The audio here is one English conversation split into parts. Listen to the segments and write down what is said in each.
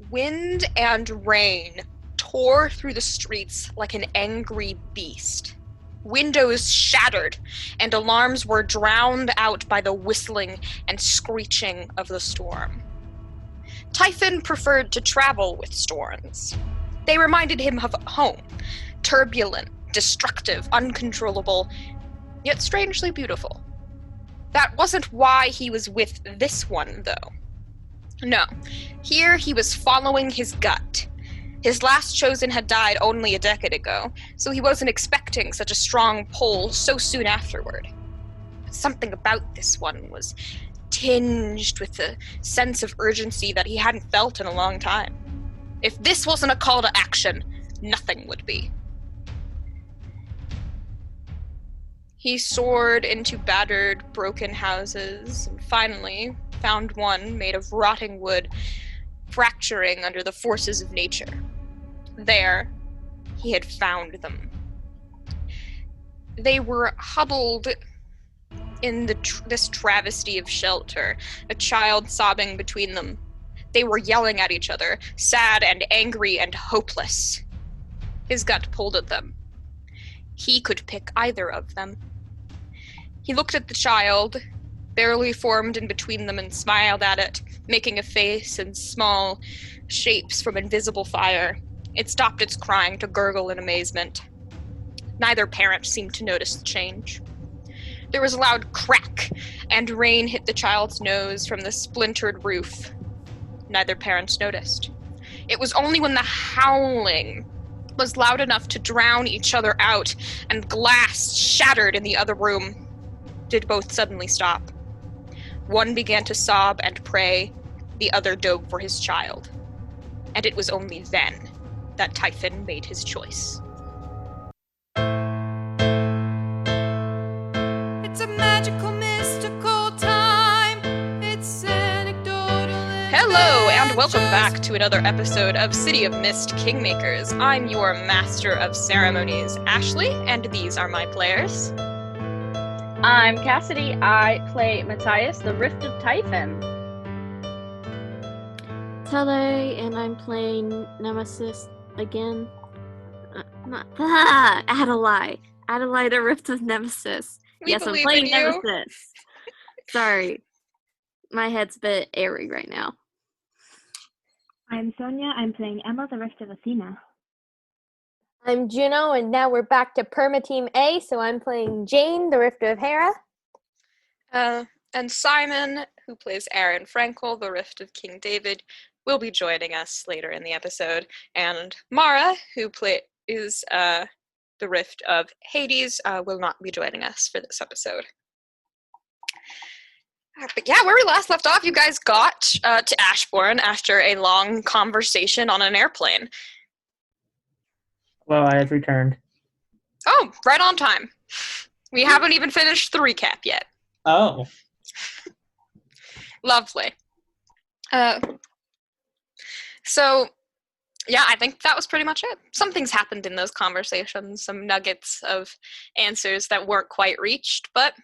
Wind and rain tore through the streets like an angry beast. Windows shattered, and alarms were drowned out by the whistling and screeching of the storm. Typhon preferred to travel with storms. They reminded him of home, turbulent, destructive, uncontrollable, yet strangely beautiful. That wasn't why he was with this one, though. No, here he was following his gut. His last chosen had died only a decade ago, so he wasn't expecting such a strong pull so soon afterward. But something about this one was tinged with a sense of urgency that he hadn't felt in a long time. If this wasn't a call to action, nothing would be. He soared into battered, broken houses, and finally found one made of rotting wood, fracturing under the forces of nature. There, he had found them. They were huddled in this travesty of shelter, a child sobbing between them. They were yelling at each other, sad and angry and hopeless. His gut pulled at them. He could pick either of them. He looked at the child, barely formed in between them, and smiled at it, making a face and small shapes from invisible fire. It stopped its crying to gurgle in amazement. Neither parent seemed to notice the change. There was a loud crack, and rain hit the child's nose from the splintered roof. Neither parent noticed. It was only when the howling was loud enough to drown each other out and glass shattered in the other room did both suddenly stop. One began to sob and pray, the other dove for his child. And it was only then that Typhon made his choice. It's a magical, mystical time. It's anecdotal. Hello, and welcome back to another episode of City of Mist Kingmakers. I'm your Master of Ceremonies, Ashley, and these are my players. I'm Cassidy. I play Matthias, the Rift of Typhon. Tele, and I'm playing Nemesis again. Adalaie. Adalaie, the Rift of Nemesis. Yes, I'm playing Nemesis. Sorry. My head's a bit airy right now. I'm Sonya. I'm playing Emma, the Rift of Athena. I'm Juno, and now we're back to Perma Team A, so I'm playing Jane, the Rift of Hera. And Simon, who plays Aron Frankel, the Rift of King David, will be joining us later in the episode. And Mara, who is the Rift of Hades, will not be joining us for this episode. But yeah, where we last left off, you guys got to Ashbourne after a long conversation on an airplane. Well, I have returned. Oh, right on time. We haven't even finished the recap yet. Oh. Lovely. So, yeah, I think that was pretty much it. Some things happened in those conversations, some nuggets of answers that weren't quite reached, but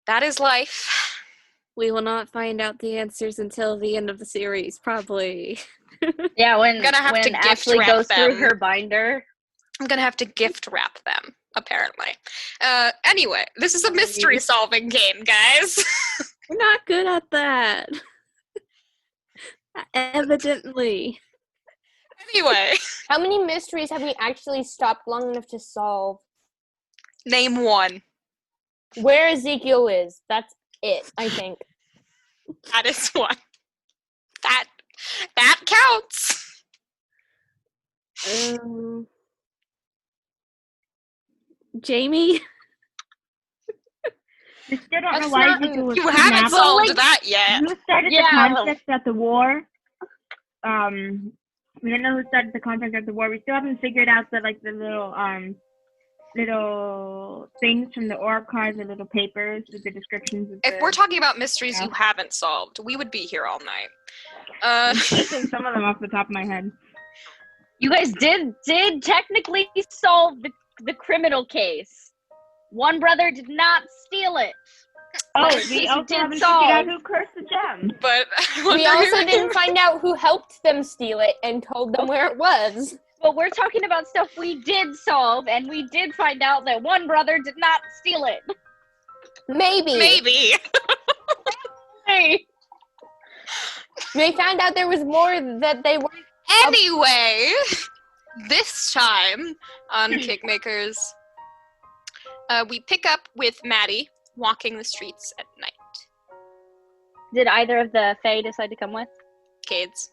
that is life. We will not find out the answers until the end of the series, probably. Yeah, when gift Ashley wrap goes them. through her binder. I'm gonna have to gift wrap them, apparently. Anyway, this is a mystery solving game, guys. We're not good at that. Evidently. Anyway. How many mysteries have we actually stopped long enough to solve? Name one. Where Ezekiel is. That's it, I think. That is one. That counts. Jamie? We still don't know That's why not- Ezekiel was you haven't kidnapped. solved that yet. Who started the conflict at the war? We don't know who started the conflict at the war. We still haven't figured out the little things from the orb cards, the little papers with the descriptions of If we're talking about mysteries you haven't solved, we would be here all night. I'm missing some of them off the top of my head. You guys did technically solve the criminal case. One brother did not steal it. Oh, That we you also did haven't solve. figured out who cursed the gem. But We also didn't find out who helped them steal it and told them where it was. But we're talking about stuff we did solve, and we did find out that one brother did not steal it. Maybe. Maybe. Hey. We found out there was more that they weren't. Anyway, this time on Kingmakers, we pick up with Mattie walking the streets at night. Did either of the Fae decide to come with? Kids.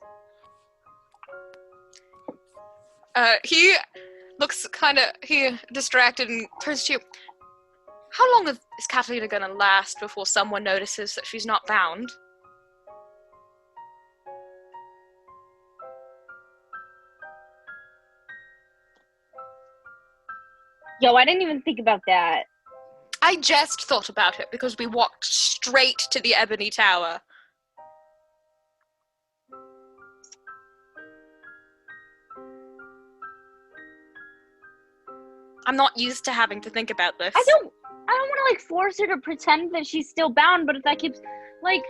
He looks he distracted and turns to you. How long is Catalina gonna last before someone notices that she's not bound? Yo, I didn't even think about that. I just thought about it because we walked straight to the Ebony Tower. I'm not used to having to think about this. I don't want to, like, force her to pretend that she's still bound, but if that keeps, like,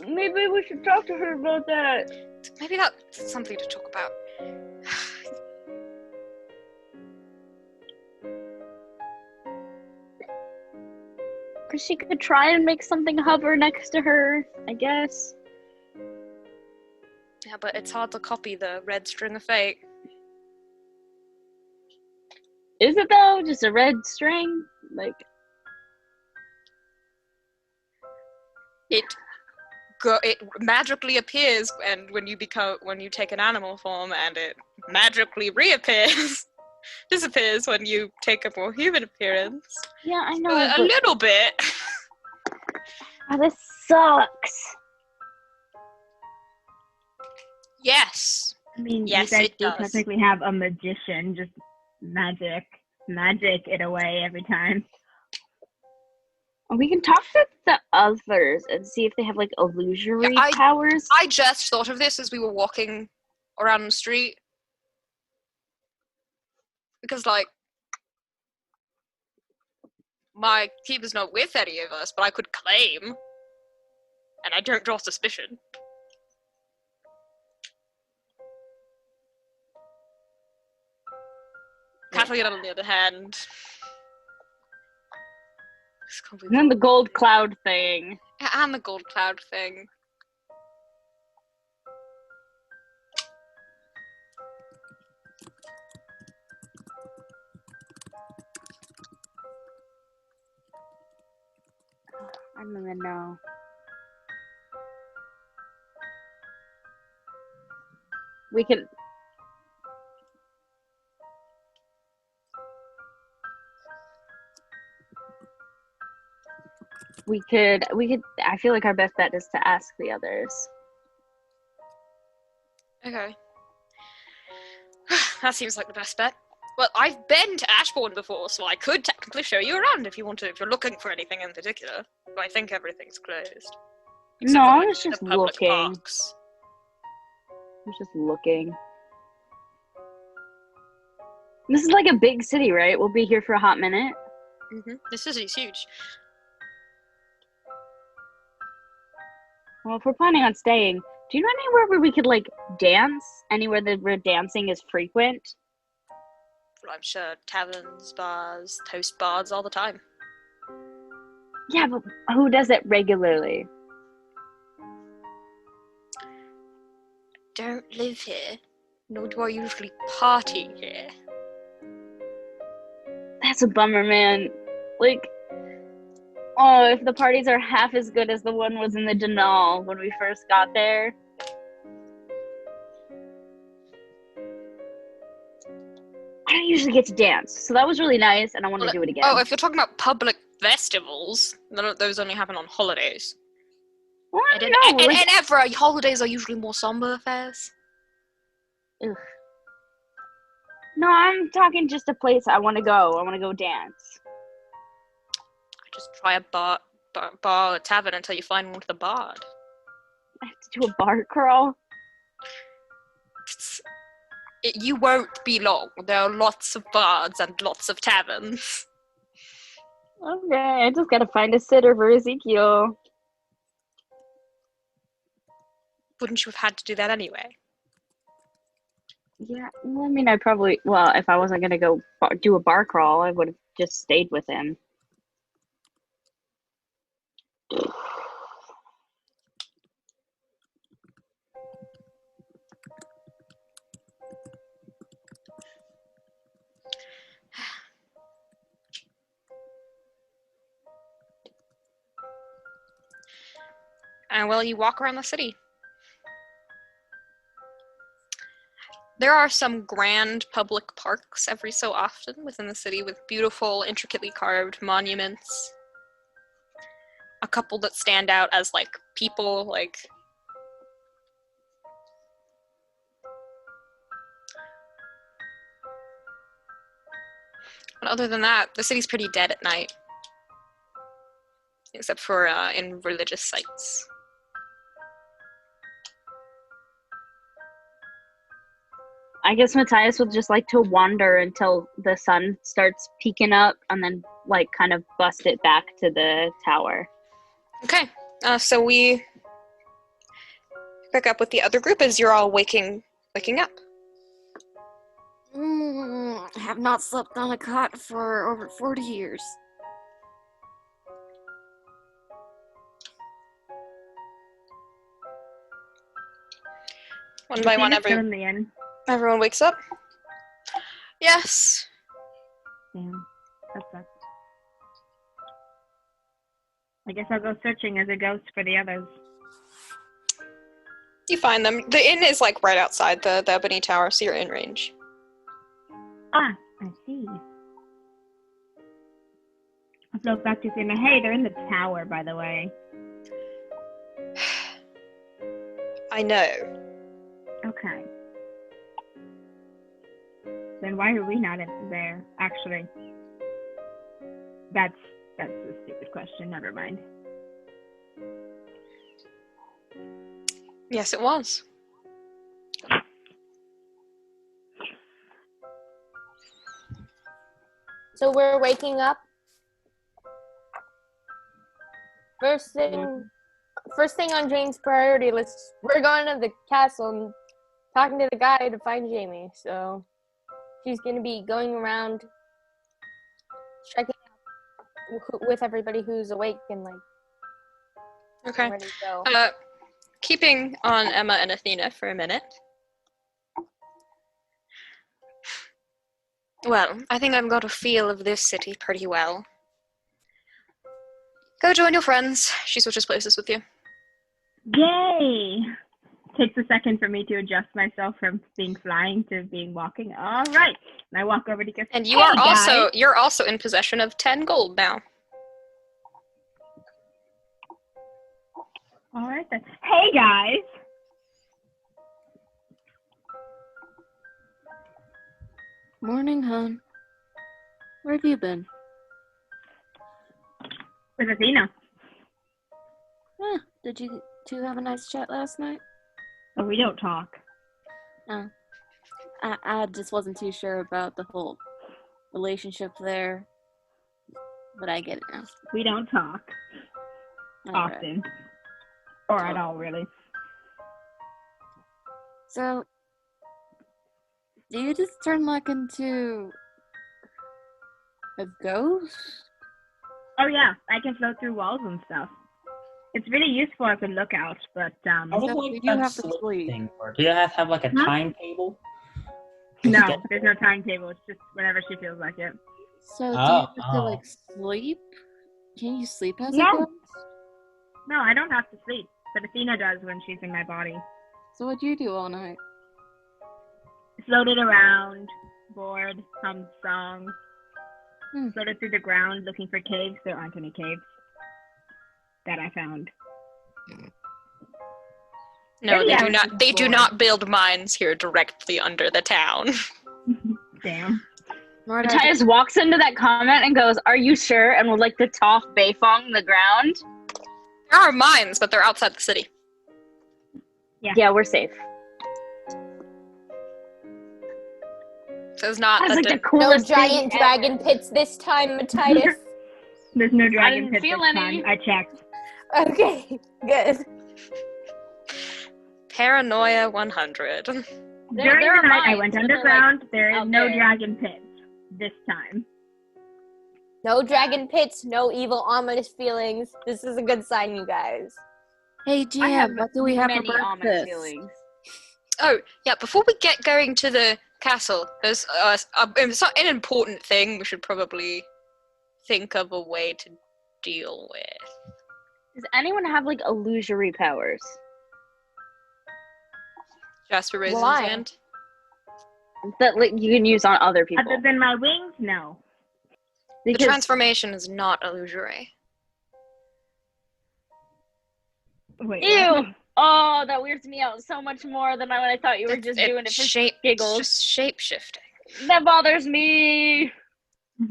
maybe we should talk to her about that. Maybe that's something to talk about. Because she could try and make something hover next to her, I guess. Yeah, but it's hard to copy the red string of fate. Is it, though? Just a red string? Like... It magically appears, and when you take an animal form, and it magically reappears, disappears when you take a more human appearance. Yeah, I know. A little bit. Oh, this sucks. Yes. I mean, Yes, you guys it do does. technically have a magician, just magic it away every time. We can talk to the others and see if they have, like, illusory Yeah, powers. I just thought of this as we were walking around the street. Because, like, my keeper's not with any of us, but I could claim. And I don't draw suspicion. Catalina, on the other hand... And then the gold cloud thing. Yeah, and the gold cloud thing. I don't even know. We could... I feel like our best bet is to ask the others. Okay. That seems like the best bet. Well, I've been to Ashbourne before, so I could technically show you around if you want to, if you're looking for anything in particular. But I think everything's closed. Except No, for, I like, was just the public looking. parks. I was just looking. This is like a big city, right? We'll be here for a hot minute. Mm-hmm. This city's huge. Well, if we're planning on staying, do you know anywhere where we could, like, dance? Anywhere that where dancing is frequent? Well, I'm sure taverns, bars, toast bars all the time. Yeah, but who does it regularly? Don't live here, nor do I usually party here. That's a bummer, man. Like, oh, if the parties are half as good as the one was in the Denal when we first got there. I don't usually get to dance, so that was really nice, and I want to do it again. Oh, if you're talking about public festivals, those only happen on holidays. Well, I And don't know. Like, ever, holidays are usually more somber affairs. ugh. No, I'm talking just a place I want to go. I want to go dance. Just try a bar or tavern until you find one with a bard. I have to do a bar crawl. You won't be long. There are lots of bards and lots of taverns. Okay, I just gotta find a sitter for Ezekiel. Wouldn't you have had to do that anyway? Yeah, well, I mean, if I wasn't gonna go do a bar crawl, I would have just stayed with him. And well, you walk around the city. There are some grand public parks every so often within the city with beautiful, intricately carved monuments. A couple that stand out as, like, people, like... But other than that, the city's pretty dead at night. Except for in religious sites. I guess Matthias would just like to wander until the sun starts peeking up and then, like, kind of bust it back to the tower. Okay, so we pick up with the other group as you're all waking up. I have not slept on a cot for over 40 years. One by one, Still in the inn. everyone wakes up. Yes. Damn, that sucks. I guess I'll go searching as a ghost for the others. You find them. The inn is, like, right outside the Ebony Tower, so you're in range. Ah, I see. I'll go back to see them. Hey, they're in the tower, by the way. I know. Okay. Then why are we not there, actually? That's a stupid question. Never mind. Yes, it was. So we're waking up. First thing on Jane's priority list, we're going to the castle and talking to the guy to find Jamie. So she's going to be going around checking out with everybody who's awake and, like, Okay. ready to go. Keeping on Emma and Athena for a minute. Well, I think I've got a feel of this city pretty well. Go join your friends. She switches places with you. Yay! Takes a second for me to adjust myself from being flying to being walking. All right. And I walk over to Cassidy. And Hey, you're also in possession of 10 gold now. All right then. Hey guys. Morning, hon. Where have you been? With Athena. Did you two have a nice chat last night? Oh, we don't talk. No. I just wasn't too sure about the whole relationship there. But I get it now. We don't talk All right. often. Or at all, really. So, do you just turn like into a ghost? Oh yeah, I can float through walls and stuff. It's really useful as a lookout, but How does So like you that have to sleep sleep. thing work? Do you have like a Huh? timetable? no, there's no timetable. It's just whenever she feels like it. So, do you Oh, have to like sleep? Can you sleep as No. a ghost? No, I don't have to sleep, but Athena does when she's in my body. So, what'd you do all night? Floated around, bored, hummed songs, Hmm. floated through the ground looking for caves. There aren't any caves that I found. No, Yeah, they do it's not. They do boring. not build mines here directly under the town. Damn. Nor did I Matthias walks into that comment and goes, "Are you sure?" and would like to toss Beifong the ground. There are mines, but they're outside the city. Yeah, we're safe. So it's not. That's like the No coolest giant thing dragon ever. pits this time, Matthias. There's no dragon didn't pit feel this any. time. I checked. Okay, good. Paranoia 100. During there are the night, I mines went that are, underground. There is out no there. dragon pits this time. No dragon pits, no evil, ominous feelings. This is a good sign, you guys. Hey, I have GM, what do we have for many ominous breakfast? feelings. Oh, yeah, before we get going to the castle, there's an important thing we should probably think of a way to deal with. Does anyone have like illusory powers? Jasper raises his Why? hand. That like you can use on other people? Other than my wings, no. The Because transformation is not illusory. Wait. ew! what? Oh, that weirds me out so much more than when I thought you were just doing it for giggles. It's just shape-shifting. That bothers me.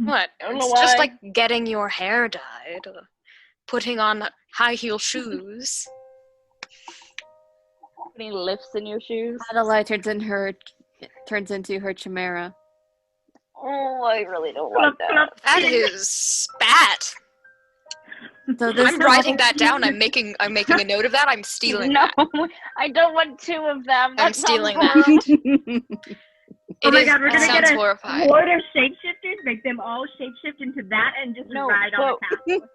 What? I don't know It's just why. like getting your hair dyed or putting on high heel shoes. Putting lifts in your shoes. Adalaie turns into her chimera. Oh, I really don't like that. That is spat. So this I'm writing that down. I'm making a note of that. I'm stealing No, that. I don't want two of them. I'm That sounds stealing horrible. that. Oh my It god, we're it gonna sounds get a horrifying. horde of shapeshifters, make them all shapeshift into that, and just No, ride on the castle.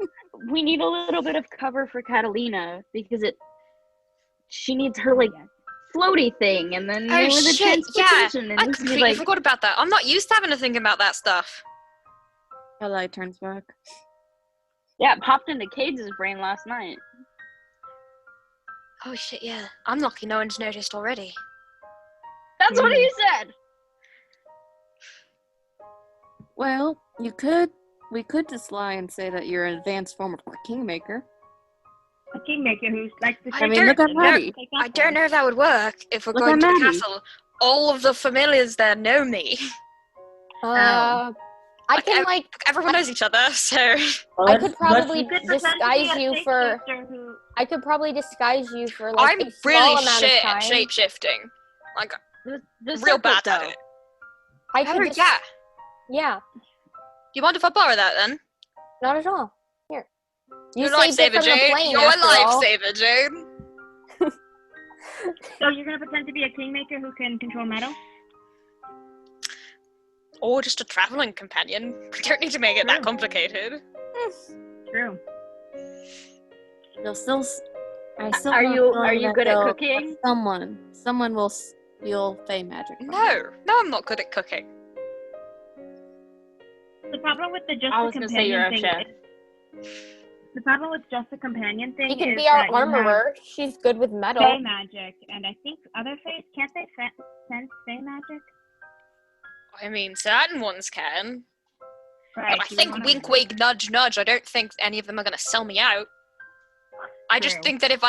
We need a little bit of cover for Catalina because she needs her like floaty thing, and then Oh with the shit! Yeah, transportation, and I this is, completely like, forgot about that. I'm not used to having to think about that stuff. Adalaie turns back. yeah, it popped into Cade's brain last night. Oh shit! Yeah, I'm lucky no one's noticed already. That's what he said. Well, we could just lie and say that you're an advanced form of Kingmaker. A kingmaker who's like the I mean, look at Mattie. I don't know if that would work if we're Look going at to the Mattie. castle. All of the familiars there know me. I can like Everyone knows each other, so I could probably You could pretend to be disguise a you for shapeshifter who- I could probably disguise you for like I'm a small really amount shit of time. at shape shifting. Like The real circlet, bad though. at it. I could Oh, just, yeah. yeah, Do you mind if I borrow that then? not at all. Here, you You're saved it lifesaver, from the Jade. plane You're after all. lifesaver, Jade. So you're gonna pretend to be a kingmaker who can control metal? Or just a traveling companion. We don't need to make it that True. complicated. True. You'll still. I still Are have a you feeling that good at they'll- cooking? Someone will steal Fey magic. from you. No, I'm not good at cooking. The problem with the just I a was gonna say you're companion a thing chef. is the problem with just a companion thing He could is be our that you have armorer. She's good with metal. Fey magic, and I think other Fays can't they sense Fey magic? I mean, certain ones can. Right. But I so think one of wink, them. wink, nudge, nudge. I don't think any of them are gonna sell me out. I just True. think that if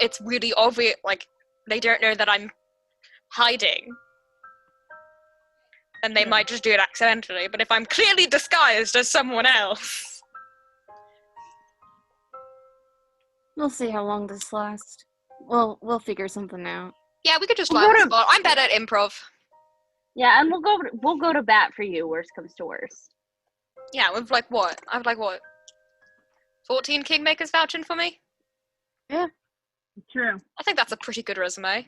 it's really obvious, like they don't know that I'm hiding, and they True. might just do it accidentally. But if I'm clearly disguised as someone else, We'll see how long this lasts. We'll figure something out. yeah, we could just We'll learn go the to- spot. I'm better at improv. Yeah, and we'll go to bat for you. Worst comes to worst. Yeah, with like what? I have like what? 14 Kingmakers vouching for me? True. I think that's a pretty good resume.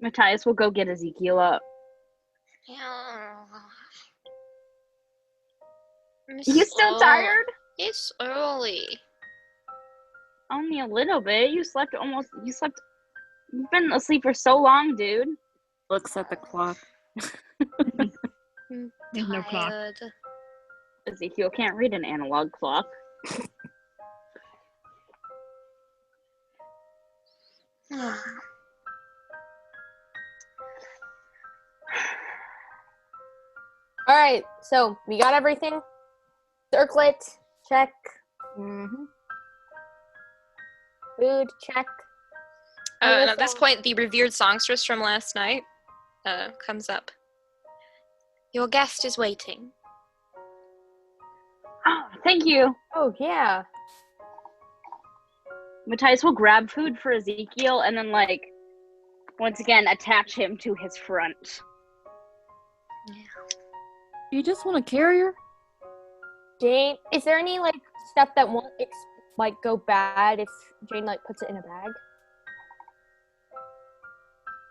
Matthias will go get Ezekiel up. Yeah. You still tired? It's early. Only a little bit. You've been asleep for so long, dude. Looks at the clock. There's no clock. Tired. Ezekiel can't read an analog clock. All right, so we got everything. Circlet, check. Mm-hmm. Food, check. And at this point, the revered songstress from last night comes up. Your guest is waiting. Oh, thank you. Oh yeah. Matthias will grab food for Ezekiel and then like Once again, attach him to his front. You just want a carrier? Jane, is there any like stuff that won't like go bad if Jane like puts it in a bag?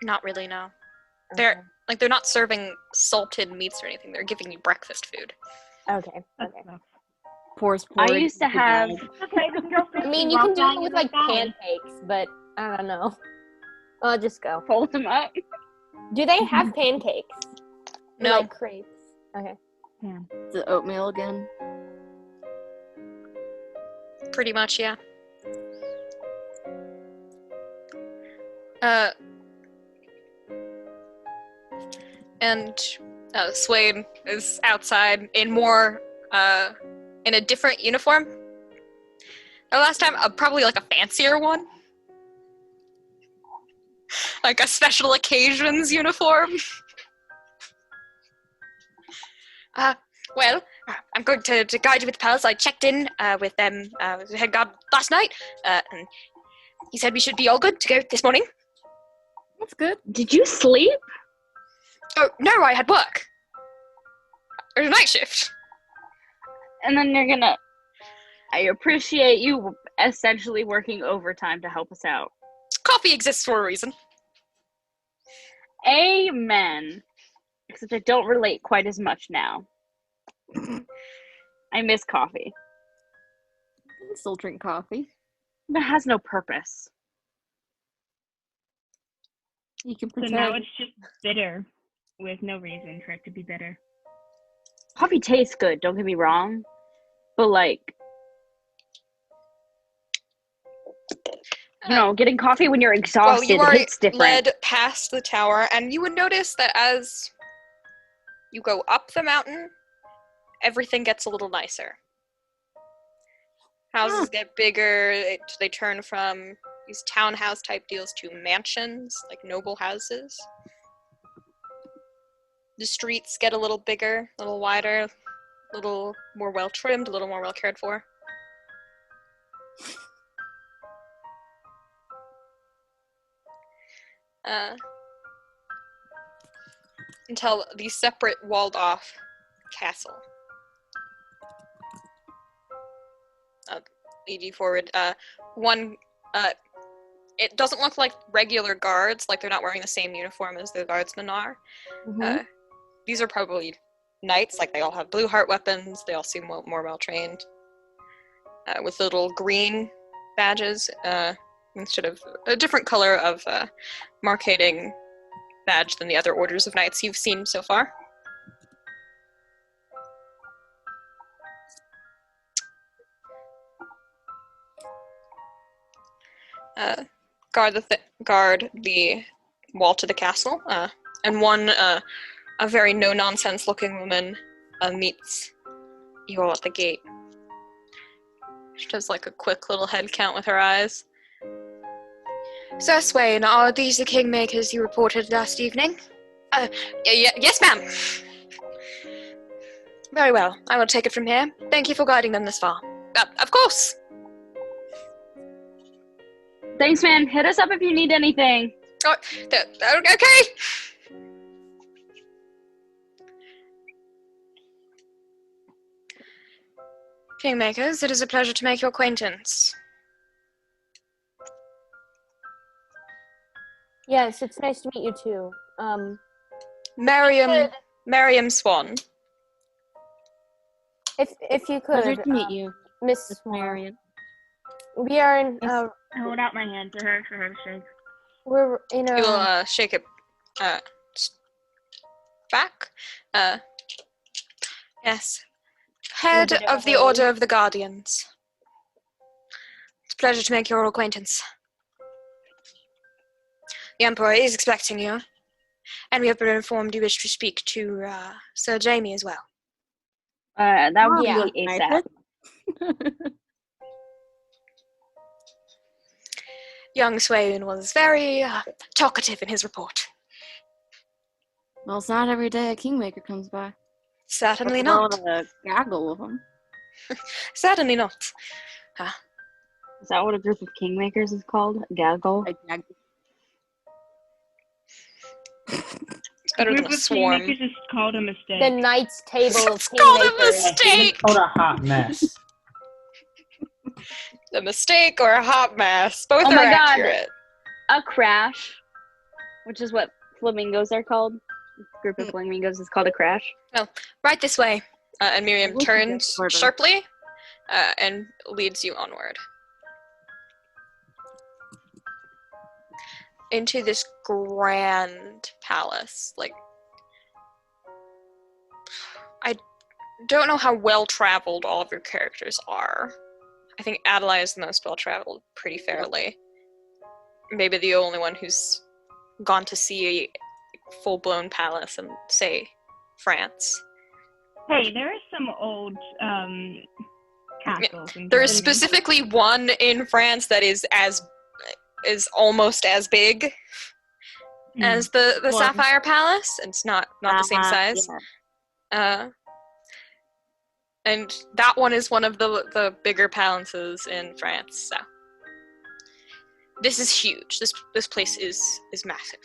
Not really, no. They're not serving salted meats or anything. They're giving you breakfast food. Okay. Porous I porridge used to with have. egg. Okay, this girl I mean, you can do it with like pancakes, but I don't know. I'll just go. Fold them up. Do they have pancakes? Or, No. like crepes. Okay. Is it oatmeal again? Pretty much, yeah. And Swain is outside in more, in a different uniform. The last time, probably like a fancier one. Like a special occasions uniform. Well, I'm going to guide you with the pals. I checked in with them, the head guard last night, and he said we should be all good to go this morning. That's good. Did you sleep? Oh, no, I had work. It was a night shift. And then you're gonna. I appreciate you essentially working overtime to help us out. Coffee exists for a reason. Amen. Except I don't relate quite as much now. I miss coffee. You can still drink coffee. But it has no purpose. You can So pretend. now it's just bitter, with no reason for it to be bitter. Coffee tastes good, don't get me wrong. But like, you know, getting coffee when you're exhausted you are hits different. led past the tower, and you would notice that as you go up the mountain, everything gets a little nicer. Houses get bigger. They turn from these townhouse type deals to mansions, like noble houses. The streets get a little bigger, a little wider, a little more well trimmed, a little more well cared for. Until the separate walled off castle. Lead you forward. It doesn't look like regular guards, like they're not wearing the same uniform as the guardsmen are. Mhm. These are probably knights, like they all have blue heart weapons, they all seem more well trained. With little green badges, instead of a different color of marcating badge than the other orders of knights you've seen so far. Guard the wall to the castle, and one a very no-nonsense looking woman meets you all at the gate. She does like a quick little head count with her eyes. Sir Swain, are these the Kingmakers you reported last evening? Yes, ma'am. Very well, I will take it from here. Thank you for guiding them this far. Of course. Thanks, man. Hit us up if you need anything. Oh, okay. Kingmakers, it is a pleasure to make your acquaintance. Yes, it's nice to meet you too. Miriam Swan. If you could, Pleasure to meet you, Miss Miss Swan. Marion. We are in. I hold out my hand to her for her to shake. We're in a. You will shake it back. Yes. Head of the Order of the Guardians. It's a pleasure to make your acquaintance. The Emperor is expecting you, and we have been informed you wish to speak to Sir Jamie as well. That would Yeah. be ASAP. Young Swain was very talkative in his report. Well, it's not every day a Kingmaker comes by. Certainly Let alone not. a gaggle of them. Certainly not. Is that what a group of Kingmakers is called? Gaggle? A gaggle. It's better than Group a of swarm. Kingmakers is called a mistake. The Knight's Table of It's called a Kingmakers. mistake. It's called a hot mess. A mistake or a hot mess. Both Oh are my God. accurate. A crash, which is what flamingos are called. A group of flamingos is called a crash. Right this way. And Miriam Look at turns this order. sharply and leads you onward. Into this grand palace. Like, I don't know how well traveled all of your characters are. I think Adalaie is the most well traveled, pretty fairly. Maybe the only one who's gone to see a full blown palace in, say, France. Hey, there are some old castles. in There is Germany. specifically one in France that is almost as big as the One. Sapphire Palace. It's not the same size. Yeah. And that one is one of the bigger palaces in France. So this is huge. This place is massive.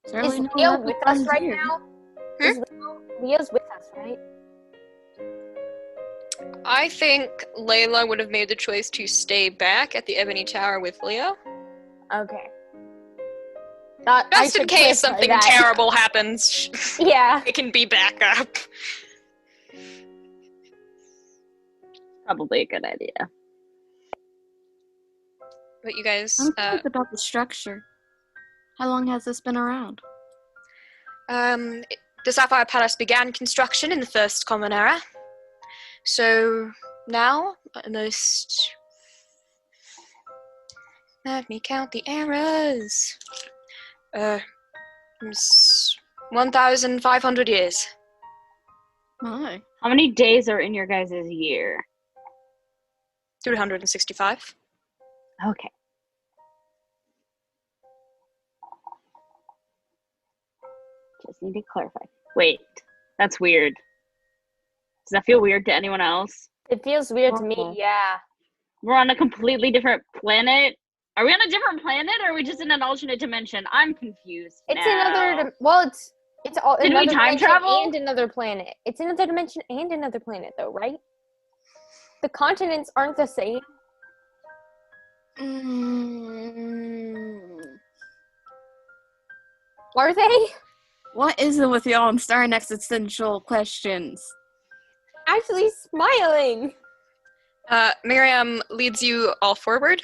Certainly Is no Leo level with us ones right here. now? Hmm? Leo's with us, right? I think Layla would have made the choice to stay back at the Ebony Tower with Leo. Okay. Thought I Just in should case clarify something that. terrible happens, Yeah. it can be back up. Probably a good idea. But you guys, I'm curious about the structure. How long has this been around? the Sapphire Palace began construction in the First Common Era. So now, almost... Let me count the eras. 1,500 years. My. How many days are in your guys' year? 365. Okay. Just need to clarify. Wait, that's weird. Does that feel weird to anyone else? It feels weird to me, Okay. yeah. We're on a completely different planet. Are we on a different planet, or are we just in an alternate dimension? I'm confused. It's now. another. Well, it's all Did we another time dimension travel? and another planet. It's another dimension and another planet, though, right? The continents aren't the same. Are they? What is it with y'all and starring existential questions? Actually smiling. Miriam leads you all forward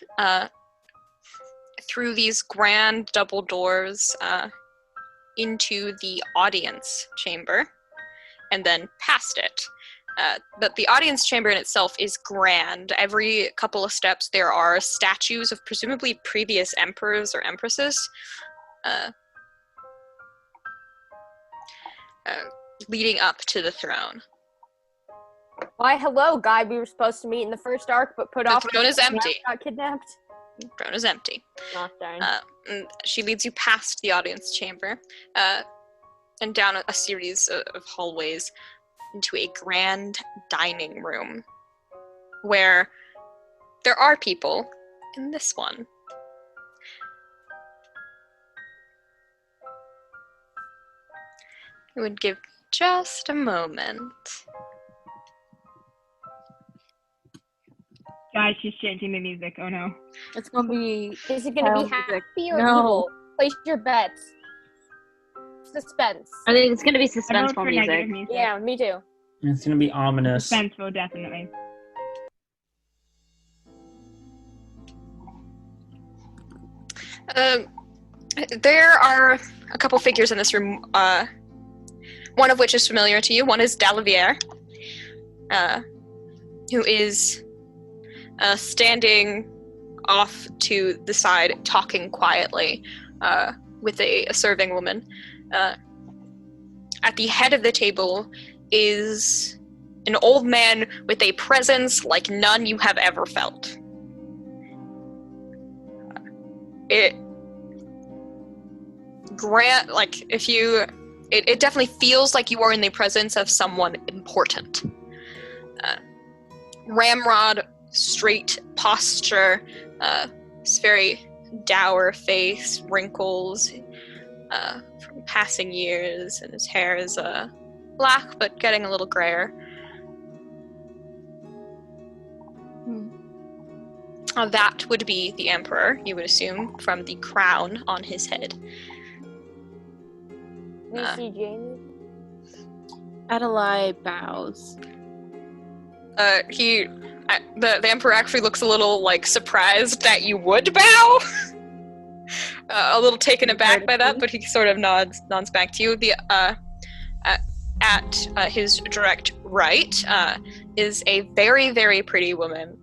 through these grand double doors into the audience chamber and then past it. But the audience chamber in itself is grand. Every couple of steps there are statues of presumably previous emperors or empresses leading up to the throne. Why, hello, guy we were supposed to meet in the first arc, but put The off. throne is because empty. Got kidnapped. The throne is empty. Oh, darn. And she leads you past the audience chamber and down a series of hallways into a grand dining room where there are people in this one. It would give me just a moment. Guys, she's changing the music. Oh no. It's gonna be. Is it gonna be music. happy or No. evil? Place your bets. Suspense. I think it's gonna be I vote suspenseful for negative music. music. Yeah, me too. It's gonna be ominous. Suspenseful, definitely. There are a couple figures in this room, one of which is familiar to you. One is Adalaie, who is standing off to the side, talking quietly with a serving woman. At the head of the table is an old man with a presence like none you have ever felt. It definitely feels like you are in the presence of someone important. Ramrod, straight posture, it's very dour face, wrinkles from passing years, and his hair is black but getting a little grayer. That would be the Emperor, you would assume, from the crown on his head. We see Jamie. Adalaie bows. The Emperor actually looks a little, like, surprised that you would bow. A little taken aback by that, but he sort of nods back to you. At his direct right is a very, very pretty woman.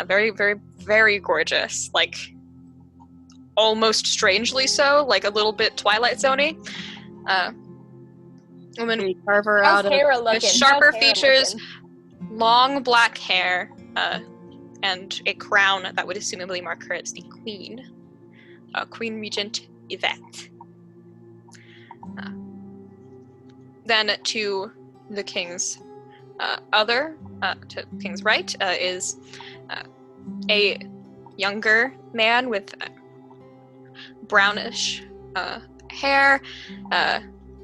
Very, very, very gorgeous. Like, almost strangely so, like a little bit Twilight Zone-y. Woman Carve her How's out Kara of looking? with sharper How's Kara features, looking? long black hair, and a crown that would assumably mark her as the queen. Queen Regent Yvette. Then to the king's to king's right is a younger man with brownish hair.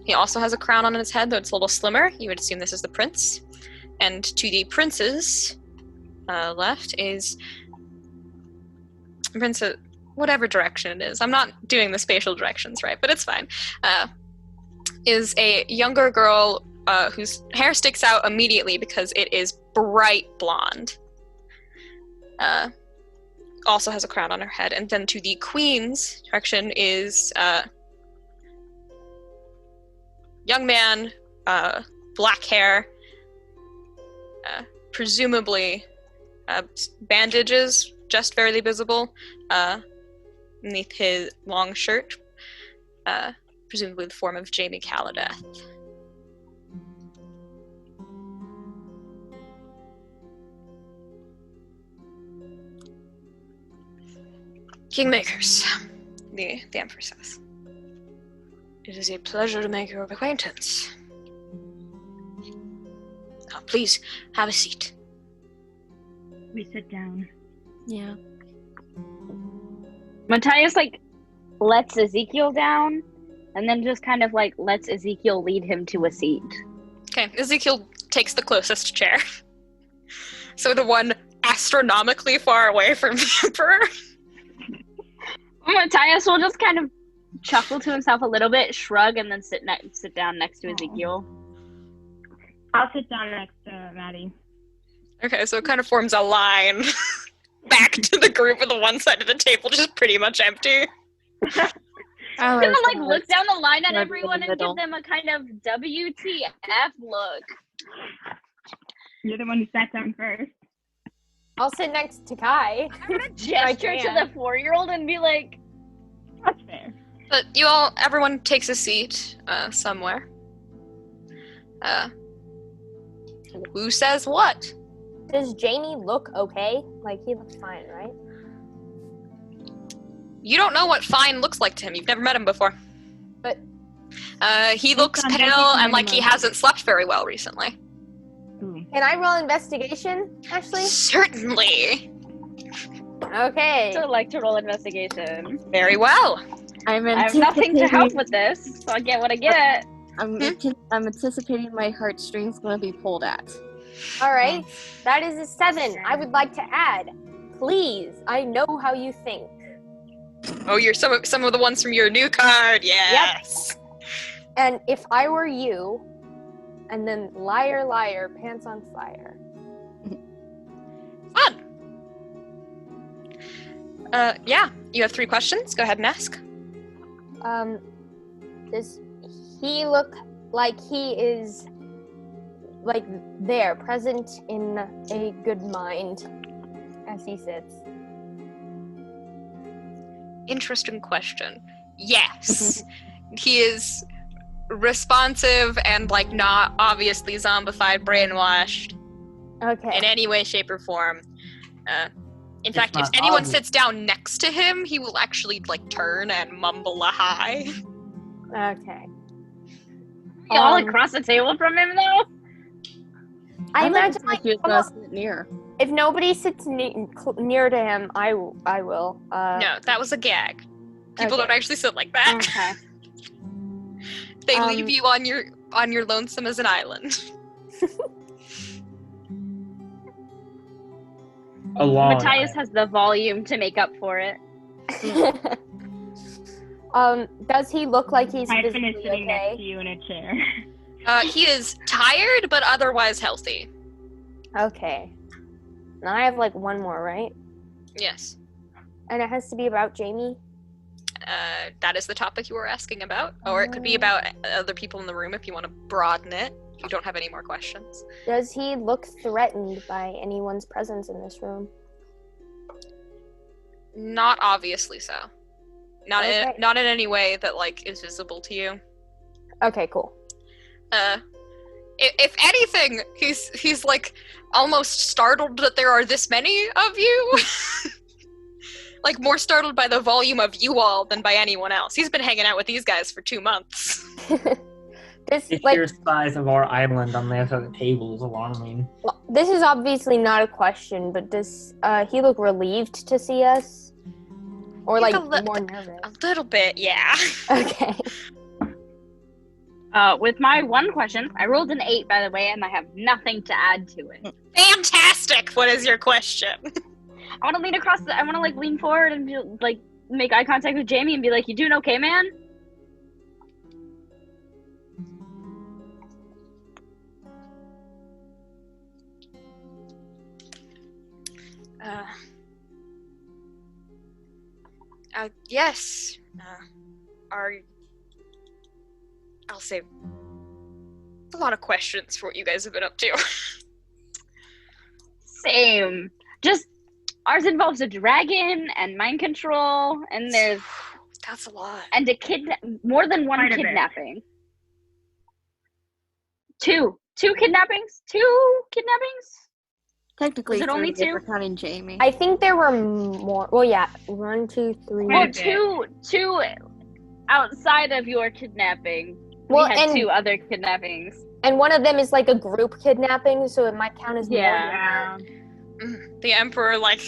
He also has a crown on his head, though it's a little slimmer. You would assume this is the prince. And to the prince's left is prince, whatever direction it is. I'm not doing the spatial directions right, but it's fine. Is a younger girl whose hair sticks out immediately because it is bright blonde. Also has a crown on her head. And then to the queen's direction is young man, black hair, presumably bandages just barely visible beneath his long shirt, presumably the form of Jamie Calladeth. Kingmakers, the Emperor says. It is a pleasure to make your acquaintance. Now, please, have a seat. We sit down. Yeah. Matthias, like, lets Ezekiel down, and then just kind of, like, lets Ezekiel lead him to a seat. Okay, Ezekiel takes the closest chair. So the one astronomically far away from the Emperor. Matthias will just kind of chuckle to himself a little bit, shrug, and then sit down next to Ezekiel. I'll sit down next to Mattie. Okay, so it kind of forms a line back to the group with the one side of the table just pretty much empty. I'm gonna, like, look down the line at everyone and give them a kind of WTF look. You're the one who sat down first. I'll sit next to Kai. I'm gonna gesture to the 4-year-old and be like, That's fair. But everyone takes a seat somewhere. Who says what? Does Jamie look okay? Like, he looks fine, right? You don't know what fine looks like to him. You've never met him before. But he looks pale and like he hasn't slept very well recently. can I roll investigation, Ashley? Certainly. Okay. I like to roll investigation. Very well. I have nothing to help with this, so I get what I get. I'm anticipating my heartstrings going to be pulled at. All right. That is a 7. I would like to add, please, I know how you think. Oh, you're some of the ones from your new card. Yes. Yep. And if I were you, and then liar, liar, pants on fire. Fun. Yeah. You have 3 questions. Go ahead and ask. Does he look like he is, like, there, present in a good mind as he sits? Interesting question. Yes. He is responsive and, like, not obviously zombified, brainwashed Okay. in any way, shape, or form. In fact, if not anyone obvious. sits down next to him, he will actually, like, turn and mumble a hi. Okay. Y'all across the table from him, though? I I'd imagine like to sit near. if nobody sits near to him, I will. No, that was a gag. People Okay. don't actually sit like that. Okay. They leave you on your lonesome as an island. Alone. Matthias has the volume to make up for it. Does he look like he's I physically finished sitting okay? next to you in a chair. He is tired, but otherwise healthy. Okay. Now I have like one more, right? Yes. And it has to be about Jamie. That is the topic you were asking about. Or it could be about other people in the room if you want to broaden it. You don't have any more questions. Does he look threatened by anyone's presence in this room? Not obviously so. Not Okay. not in any way that like is visible to you. Okay, cool. If anything, he's like almost startled that there are this many of you. Like more startled by the volume of you all than by anyone else. He's been hanging out with these guys for 2 months. This The sheer size of our island on the other side of the table is alarming. this is obviously not a question, but does he look relieved to see us? Or He's like more nervous? A little bit, yeah. Okay. With my one question, I rolled an 8, by the way, and I have nothing to add to it. Fantastic! What is your question? I want to lean across I want to, like, lean forward and, be, like, make eye contact with Jamie and be like, you doing okay, man? Yes. I'll say a lot of questions for what you guys have been up to. Same. Just, ours involves a dragon and mind control, and there's... That's a lot. And more than one Quite a bit. kidnapping. Two kidnappings? 2 kidnappings? Technically, Was it only 3 if 2? we're counting Jamie. I think there were more. Well, yeah. 1, 2, 3. Well, Quite a bit. two outside of your kidnapping. Well, We had and 2 other kidnappings. and one of them is like a group kidnapping, so it might count as Yeah. The Emperor, like,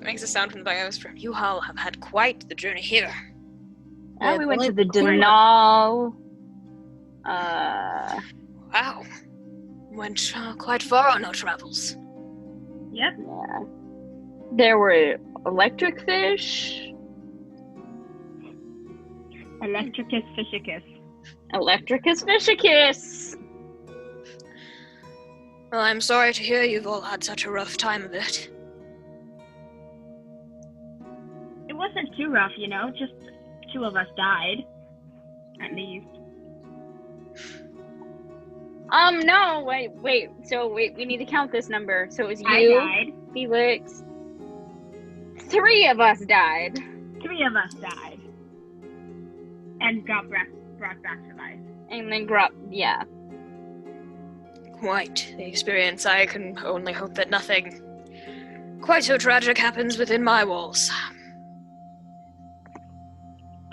makes a sound from the back of his room. You all have had quite the journey here. Oh, we went to the Quite- Denal. Wow. Went quite far on our travels. Yep. Yeah. There were electric fish. Electricus Fishicus. Electricus fishicus. Well, I'm sorry to hear you've all had such a rough time of it. It wasn't too rough, you know, just 2 of us died. At least. No, wait. So, we need to count this number. So it was I you, died. Felix. 3 of us died. 3 of us died. And got brought back to life. And then yeah. Quite the experience. I can only hope that nothing quite so tragic happens within my walls.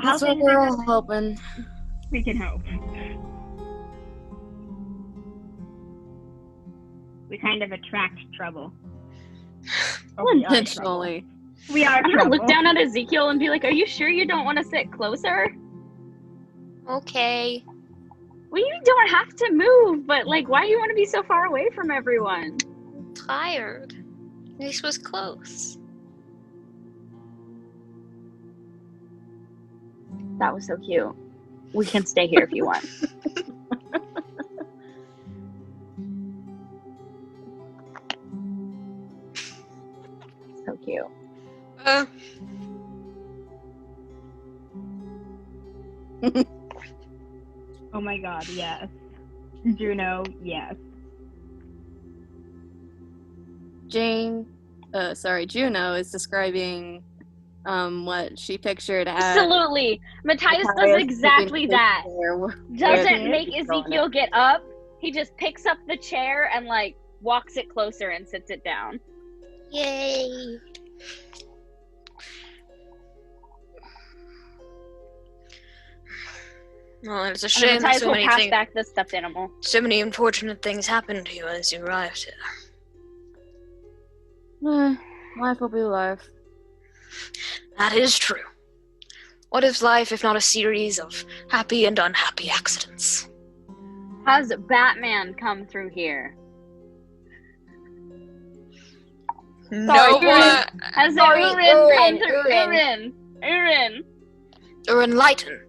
That's what things we're are- all hoping. We can hope. We kind of attract trouble. Or we are trouble. Intentionally. We are I'm gonna trouble. look down at Ezekiel and be like, are you sure you don't want to sit closer? Okay. Well, you don't have to move, but, like, why do you want to be so far away from everyone? I'm tired. This was close. That was so cute. We can stay here if you want. So cute. Oh my god, yes. Juno, yes. Juno is describing what she pictured as Absolutely. Matthias does Matthias exactly sitting that. there. Doesn't Yeah. make Ezekiel get up. He just picks up the chair and, like, walks it closer and sits it down. Yay. Well, it's a And shame then that Matthias so will many pass things, back the stuffed animal. so many unfortunate things happened to you as you arrived here. Life will be life. That is true. What is life if not a series of happy and unhappy accidents? Has Batman come through here? No one. Has Sorry, Urin come through? Urin. Urin. Or enlighten.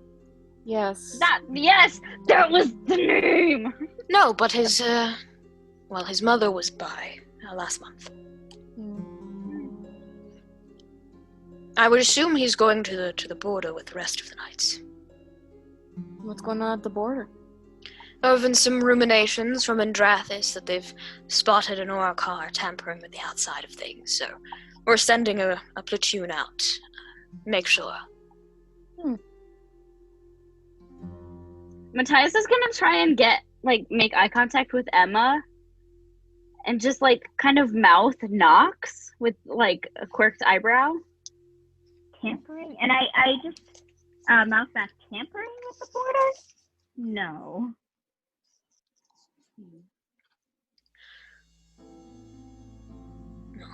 Yes. Yes, that was the name. No, but his mother was by last month. I would assume he's going to the border with the rest of the knights. What's going on at the border? There have been some ruminations from Andrathis that they've spotted an Orcar tampering with the outside of things, so we're sending a platoon out. Make sure. Matthias is gonna try and make eye contact with Emma and just kind of mouth Knox with a quirked eyebrow. Tampering? And I just mouth back, tampering with the border? No.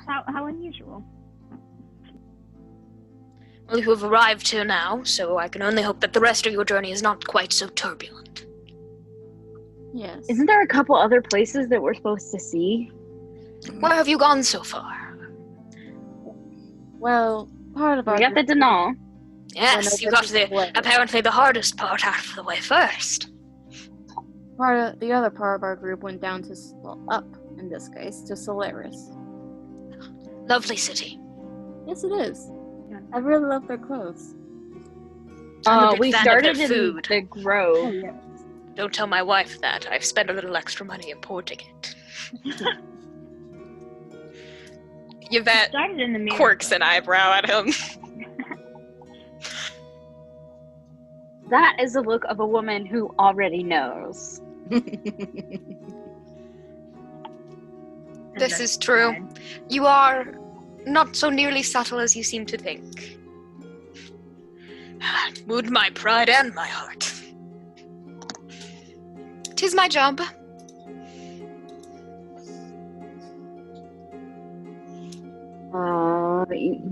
How unusual. Well, you have arrived here now, so I can only hope that the rest of your journey is not quite so turbulent. Yes. Isn't there a couple other places that we're supposed to see? Where have you gone so far? Well, part of our We got the Denal. Yes, you got apparently the hardest part out of the way first. the other part of our group went down to up in this case to Solaris. Lovely city. Yes, it is. I really love their clothes. I'm a big We fan of started their in food. the Grove. Don't tell my wife that. I've spent a little extra money importing it. Yvette Started in the mirror. quirks an eyebrow at him. That is the look of a woman who already knows. This is true. You are not so nearly subtle as you seem to think. Wound my pride and my heart. 'Tis my job.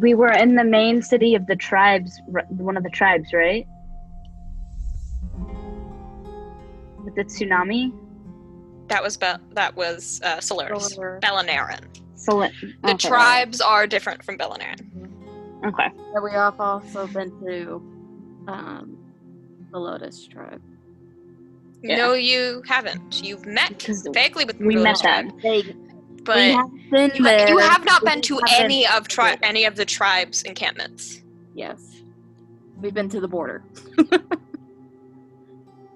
We were in the main city of the tribes, one of the tribes, right? With the tsunami? That was Solaris. Belinaran. The Okay. tribes are different from Belinaran. Okay. Yeah, we have also been to the Lotus tribe. Yeah. No, you haven't. You've met 'Cause vaguely with we met Rose Tribe, them. but we have been there. you have not We been to haven't- any of the tribes' encampments. Yes. We've been to the border.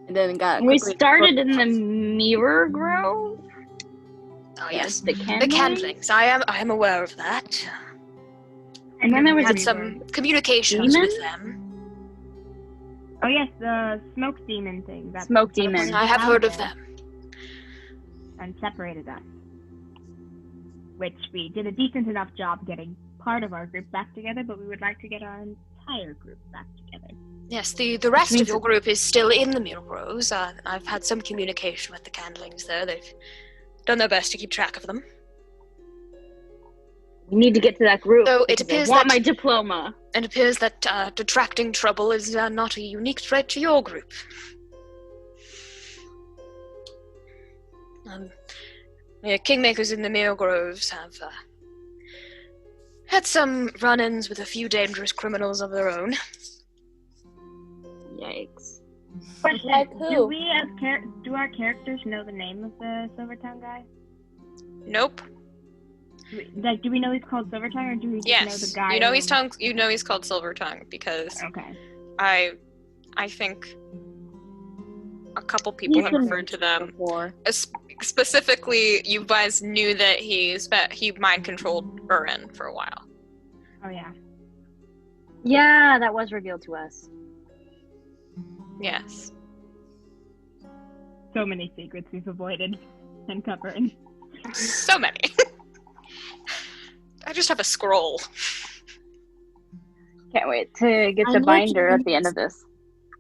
And then got We quickly- started in the Mirror Grove? Oh yes, The the Candlings? Candlings. I am aware of that. And then there We was had a some communications demon? with them. Oh yes, the smoke demon thing. That Smoke demon. I have heard of them. And separated us. Which we did a decent enough job getting part of our group back together, but we would like to get our entire group back together. Yes, the rest of your group is still in the Mule Groves. I've had some communication with the Candlings there. They've done their best to keep track of them. We need to get to that group. So it because appears I want that- my diploma. It appears that detracting trouble is not a unique threat to your group. Kingmakers in the Mule Groves have had some run-ins with a few dangerous criminals of their own. Yikes. Question, Like do who? we as do our characters know the name of the Silvertongue guy? Nope. Do we know he's called Silvertongue, or do we just know Yes, the guy? you know he's called Silvertongue because Okay. I think a couple people have referred to them. before. Specifically, you guys knew that he mind controlled Aron for a while. Oh yeah. Yeah, that was revealed to us. Yes. So many secrets we've avoided and covered. So many. I just have a scroll. Can't wait to get I the know binder you- at the end of this.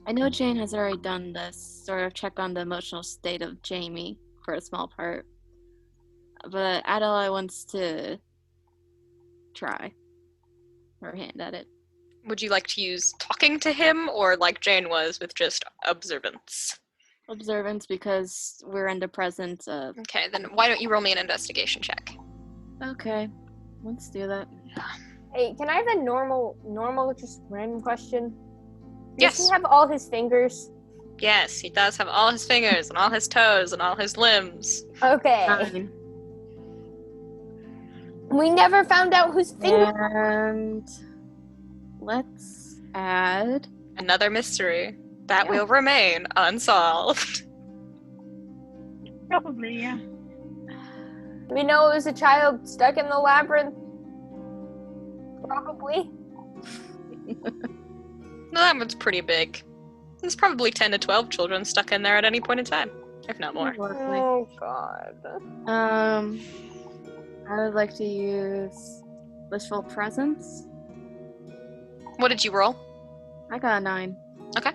I know Jane has already done this, sort of check on the emotional state of Jamie for a small part. But Adalaie wants to try her hand at it. Would you like to use talking to him, or like Jane was with just observance? Observance, because we're in the presence of... Okay, then why don't you roll me an investigation check? Okay, let's do that. Hey, can I have a normal, just random question? Yes. Does he have all his fingers? Yes, he does have all his fingers and all his toes and all his limbs. Okay. 9. We never found out whose fingers. And let's add... Another mystery that will remain unsolved. Probably, yeah. We know it was a child stuck in the labyrinth. Probably. No, that one's pretty big. There's probably 10 to 12 children stuck in there at any point in time, if not more. Oh god. I would like to use Blissful Presence. What did you roll? I got a 9. Okay.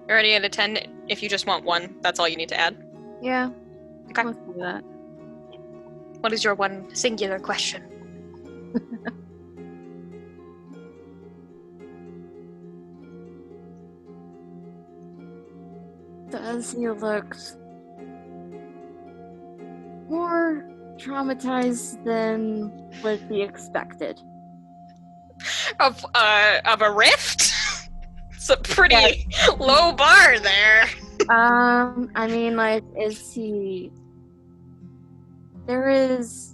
You're already at a 10. If you just want one, that's all you need to add. Yeah. Okay. Let's do that. What is your one singular question? Does he look more traumatized than would be expected? Of a rift? It's a pretty low bar there. I mean, like, is he... There is...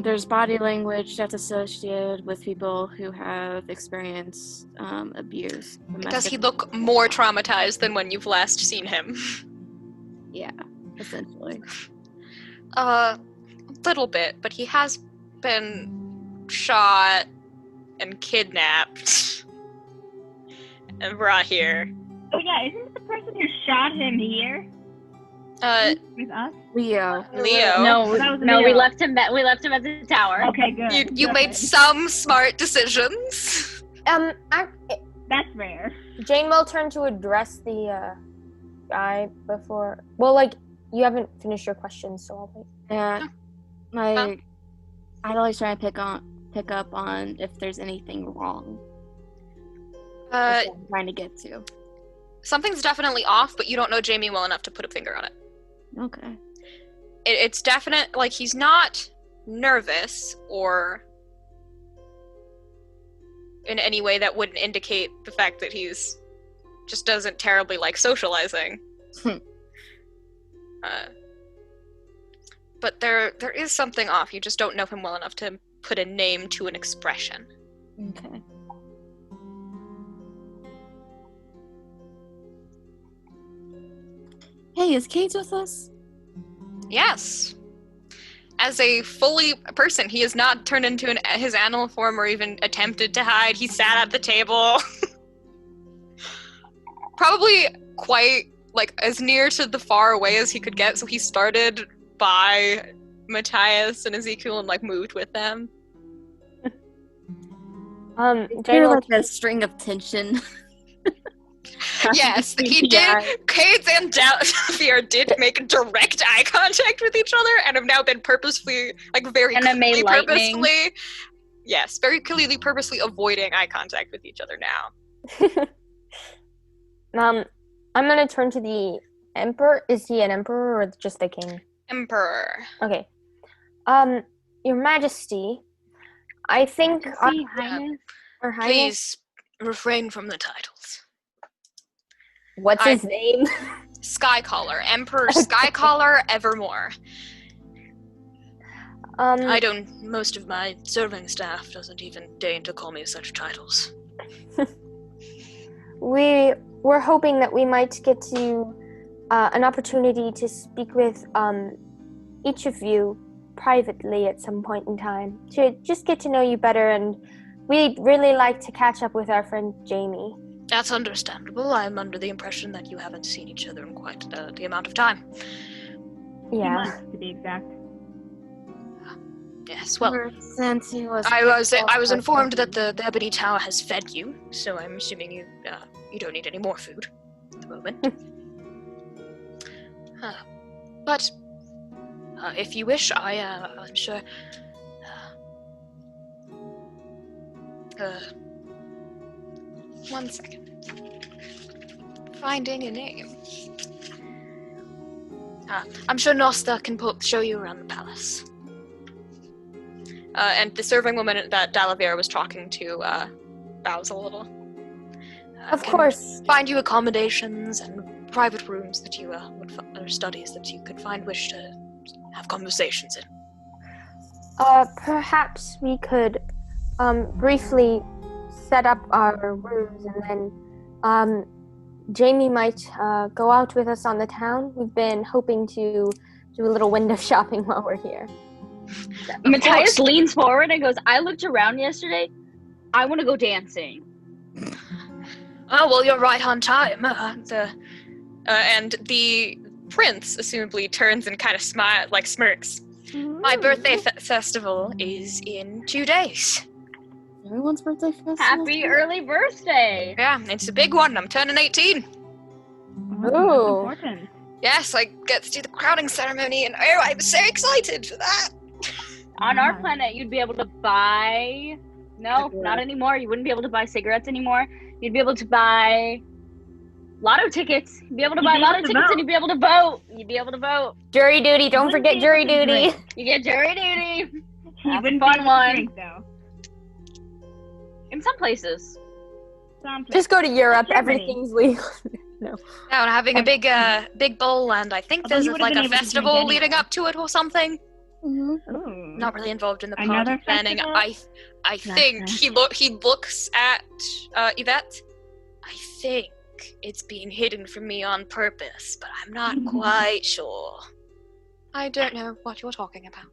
there's body language that's associated with people who have experienced abuse. Does he look more traumatized than when you've last seen him? Yeah, essentially. A little bit, but he has been shot and kidnapped and brought here. Oh yeah, isn't it the person who shot him here with us? Leo. No, That was no, we Leo. left him at the tower. Okay, good. You Good. made some smart decisions. That's rare. Jane will turn to address the guy before. Well, like, you haven't finished your question, so I'll wait. Yeah. Like, I'd always try to pick up on if there's anything wrong. That's what I'm trying to get to. Something's definitely off, but you don't know Jamie well enough to put a finger on it. Okay. It's definite, like, he's not nervous or in any way that wouldn't indicate the fact that he's just doesn't terribly like socializing. But there is something off. You just don't know him well enough to put a name to an expression. Okay. Hey, is Kate with us? Yes. As a fully person, he has not turned into his animal form or even attempted to hide. He sat at the table. Probably quite, like, as near to the far away as he could get, so he started by Matthias and Ezekiel and, like, moved with them. Jane, Jane like a string of tension. Yes, he did. Kate and Xavier did make direct eye contact with each other and have now been purposefully, like, very Anime clearly lightning. purposely. Yes, very clearly purposely avoiding eye contact with each other now. I'm gonna turn to the emperor. Is he an emperor or just a king? Emperor. Okay. Your Majesty, I think. Highness? Or Highness? Please refrain from the titles. What's his name? Skycaller. Emperor Skycaller Evermore. I don't. Most of my serving staff doesn't even deign to call me such titles. We were hoping that we might get to an opportunity to speak with each of you privately at some point in time to just get to know you better, and we'd really like to catch up with our friend Jamie. That's understandable. I'm under the impression that you haven't seen each other in quite the amount of time. Yeah. Months, to be exact. Yes, well, Ever since he was I was informed that the Ebony Tower has fed you, so I'm assuming you don't need any more food at the moment. But if you wish, I'm sure. One second. Finding a name. I'm sure Nosta can show you around the palace. And the serving woman that Dalavera was talking to bows a little. Of course. Find you accommodations and private rooms that you or studies that you could find wish to have conversations in. Perhaps we could briefly set up our rooms, and then Jamie might go out with us on the town. We've been hoping to do a little window shopping while we're here. Matthias leans forward and goes, I looked around yesterday. I want to go dancing. Oh, well, you're right on time. And the prince, assumably, turns and kind of smirks. My birthday festival is in 2 days. Everyone's birthday festival. Happy early birthday! Yeah, it's a big one. I'm turning 18. Ooh. Important. Yes, I get to do the crowning ceremony, and oh, I'm so excited for that. On our planet, you'd be able to buy... No, not anymore. You wouldn't be able to buy cigarettes anymore. You'd be able to buy lotto tickets. You'd be able to buy lotto tickets and you'd be able to vote. You'd be able to vote. Jury duty. Don't forget jury duty. You get jury duty. You wouldn't fun be able to one. drink, though. In some places. Just go to Europe. Germany. Everything's legal. Now I'm having a big bowl, and I think Although there's you would've like been a able to drink festival anyway. leading up to it or something. Ooh. Not really involved in the party Another planning. festival? I think he looks at Yvette. I think it's being hidden from me on purpose, but I'm not quite sure. I don't know what you're talking about.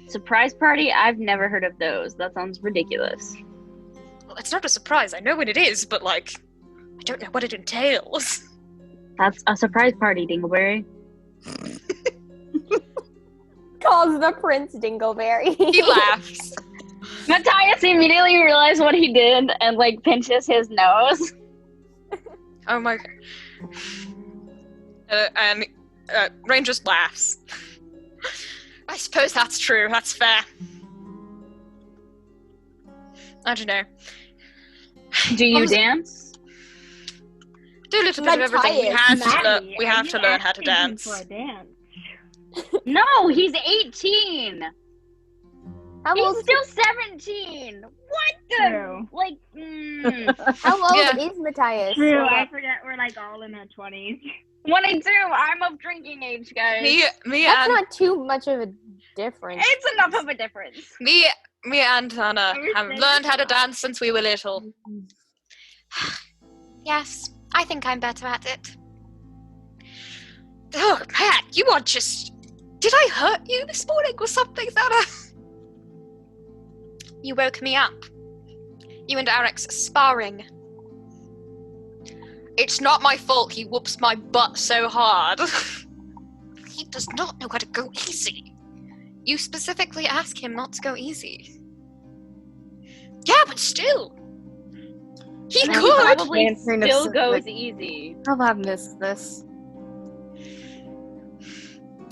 Surprise party? I've never heard of those. That sounds ridiculous. Well, it's not a surprise. I know what it is, but I don't know what it entails. That's a surprise party, Dingleberry. Calls the Prince Dingleberry. He laughs. Matthias immediately realized what he did and pinches his nose. Oh my. And Rain just laughs. I suppose that's true. That's fair. I don't know. Do you dance? Do a little bit of everything. We Matthias, have to learn how to dance. For a dance. No, he's 18. How He's old? still 17. What the? True. How old Yeah. is Matthias? True, So, I forget we're all in our 20s. 22. I'm of drinking age, guys. Me that's and not too much of a difference. It's enough of a difference. me and Hannah have learned how to dance since we were little. Yes, I think I'm better at it. Oh, Pat, you are just... Did I hurt you this morning or something, Thana? You woke me up. You and Eric's sparring. It's not my fault he whoops my butt so hard. He does not know how to go easy. You specifically ask him not to go easy. Yeah, but still. He And could! probably Dancing is still so goes good. easy. I've missed this.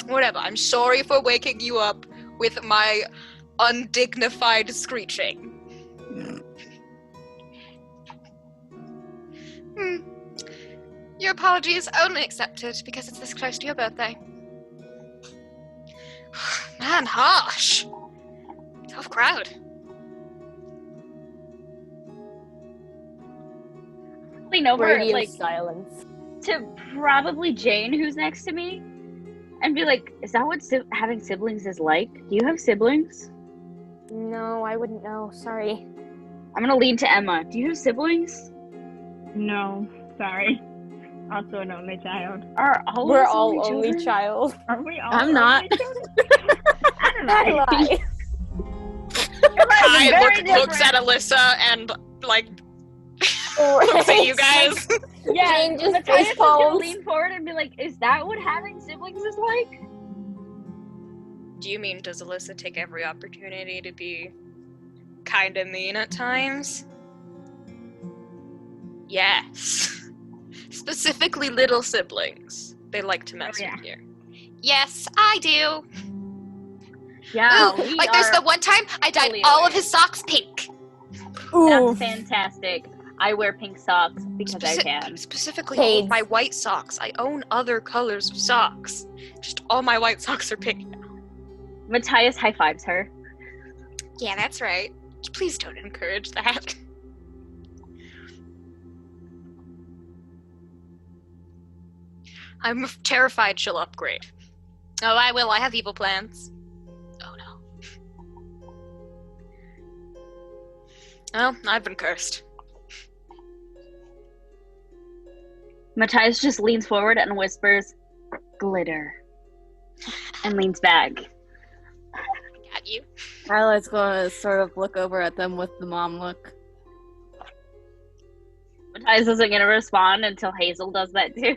Whatever, I'm sorry for waking you up with my undignified screeching. Your apology is only accepted because it's this close to your birthday. Man, harsh. Tough crowd. Lean over Radio silence. to probably Jane, who's next to me, and be like, "Is that what having siblings is like? Do you have siblings?" No, I wouldn't know. Sorry. I'm gonna lean to Emma. Do you have siblings? No, sorry. Also an only child. We're all only child. Are we all I'm not. only children? I don't know. Adalaie. Kai looks at Alyssa and looks at you guys. Yeah, Jane just Matthias is gonna facepalms. lean forward and be like, "Is that what having siblings is like?" Do you mean, does Alyssa take every opportunity to be kinda mean at times? Yes. Specifically little siblings. They like to mess with you. Yes, I do. Yeah, Ooh, like there's the one time I dyed all of his socks pink. That's fantastic. I wear pink socks because I can. Specifically all of my white socks. I own other colors of socks. Just all my white socks are pink now. Matthias high fives her. Yeah, that's right. Please don't encourage that. I'm terrified she'll upgrade. Oh, I will. I have evil plans. Oh, no. Well, I've been cursed. Matthias just leans forward and whispers, "Glitter," and leans back. Got you. Adalai's going to sort of look over at them with the mom look. Matthias isn't going to respond until Hazel does that too.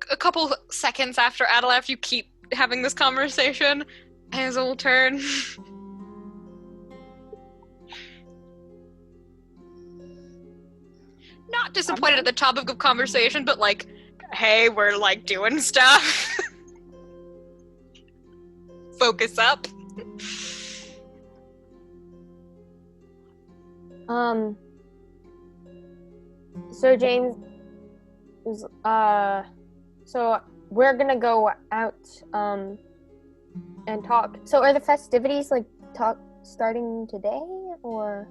A couple seconds after Adalaie, after you keep having this conversation, Hazel will turn. Not disappointed at the topic of conversation, but like, hey, we're like doing stuff. Focus up. So James, so we're gonna go out, and talk. So are the festivities like starting today, or?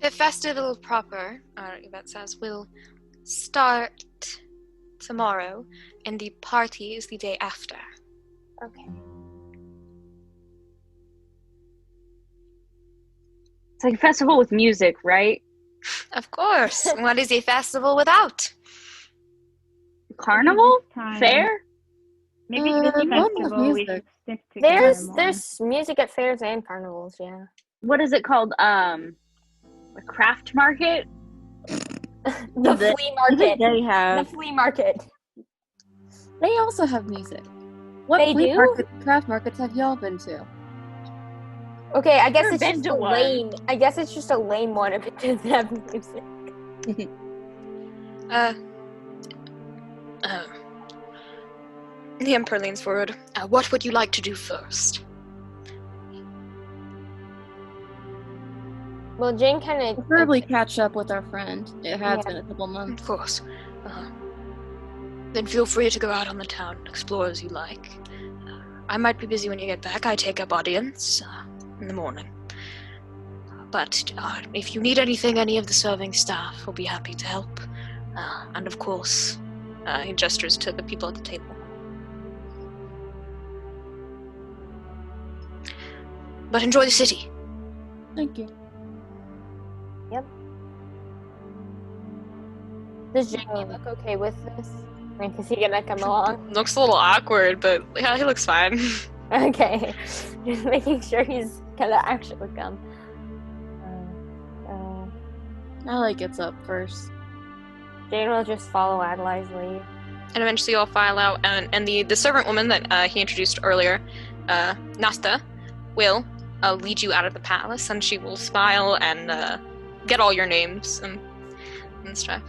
The festival proper, that says, will start tomorrow, and the party is the day after. Okay. It's like a festival with music, right? Of course. What is a festival without? Carnival? Time. Fair? Maybe this festival we should stick to. There's music at fairs and carnivals, yeah. What is it called? A craft market? The flea market. They have. The flea market. They also have music. What They flea do? craft markets have y'all been to? Okay, I guess Never it's been just to a one. lame. I guess it's just a lame one if it doesn't have music. The Emperor leans forward. What would you like to do first? Well, Jane kind of Preferably catch up with our friend. It has been a couple months. Of course. Then feel free to go out on the town and explore as you like. I might be busy when you get back. I take up audience in the morning. But if you need anything, any of the serving staff will be happy to help. And of course, he gestures to the people at the table. But enjoy the city. Thank you. Yep. Does Jamie look okay with this? Like, is he gonna come along? Looks a little awkward, but yeah, he looks fine. Okay. Just making sure he's gonna actually come. Adalaie gets up first. Jane will just follow Adalai's lead. And eventually you'll file out, and the servant woman that he introduced earlier, Nasta, will lead you out of the palace, and she will smile and get all your names and stuff.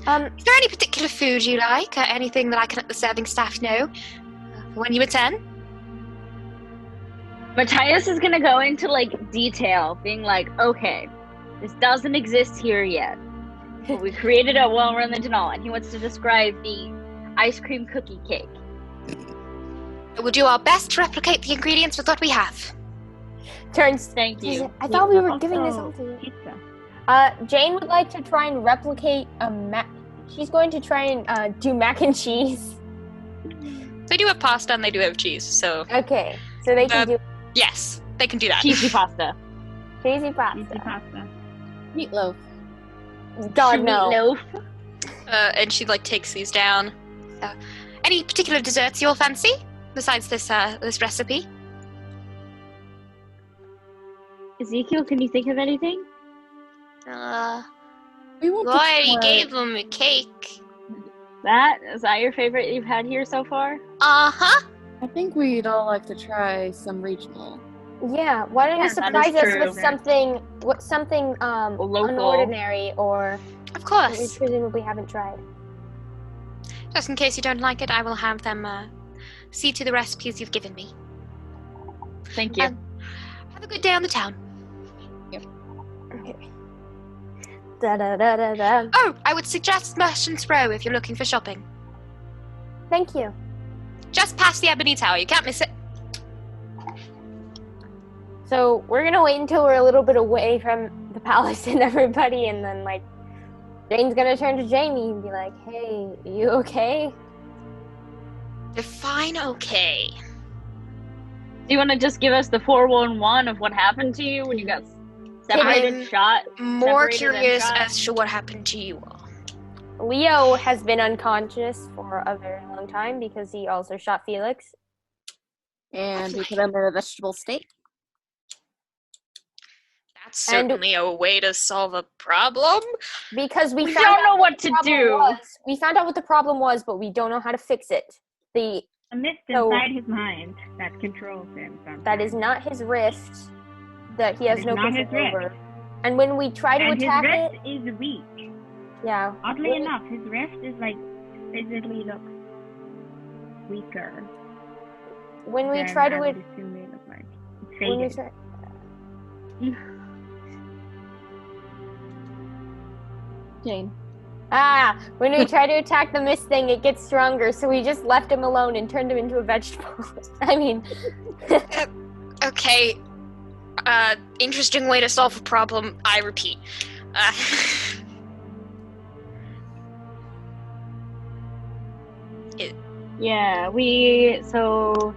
Is there any particular food you like? Anything that I can let the serving staff know for when you return? Matthias is gonna go into like detail, being like, okay, this doesn't exist here yet. But we created it while we're in the tunnel, and he wants to describe the ice cream cookie cake. We'll do our best to replicate the ingredients with what we have. Turns. Thank you. I thought we were giving this all to you. Pizza. Jane would like to try and replicate she's going to try and do mac and cheese. They do have pasta and they do have cheese, so Okay, so they can do yes, they can do that. Cheesy pasta. cheesy pasta. Easy pasta. Meatloaf. God no. Meatloaf. And she like takes these down. Any particular desserts you'll fancy besides this recipe? Ezekiel, can you think of anything? We want I to already try- gave them a cake. Is that your favorite you've had here so far? Uh-huh. I think we'd all like to try some regional. Yeah, why don't you that is surprise us true. with something Local. unordinary or Of that we course. presumably haven't tried? Just in case you don't like it, I will have them see to the recipes you've given me. Thank you. Have a good day on the town. Okay. Da da da da da. Oh, I would suggest Merchant's Row if you're looking for shopping. Thank you. Just past the Ebony Tower. You can't miss it. So we're gonna wait until we're a little bit away from the palace and everybody, and then like Jane's gonna turn to Jamie and be like, "Hey, you okay?" Define okay. Do you want to just give us the 411 of what happened to you when you got separated, I'm shot? More Separated and curious shot? as to what happened to you all. Leo has been unconscious for a very long time because he also shot Felix. And we put him in a vegetable state. That's certainly a way to solve a problem. Because we We found don't out know what what the to problem do. was. We found out what the problem was, but we don't know how to fix it. A mist So- inside his mind that controls him sometimes. That is not his rift that he has That is no not his control rift. over. And when we try to And attack his it, rift is weak. yeah. Oddly when we- enough, his rift is like physically looks weaker. when we than try I to would assume they look like. It's when we faded. try, Jane. when we try to attack the mist thing, it gets stronger. So we just left him alone and turned him into a vegetable. I mean, Okay. Interesting way to solve a problem. I repeat. Yeah, so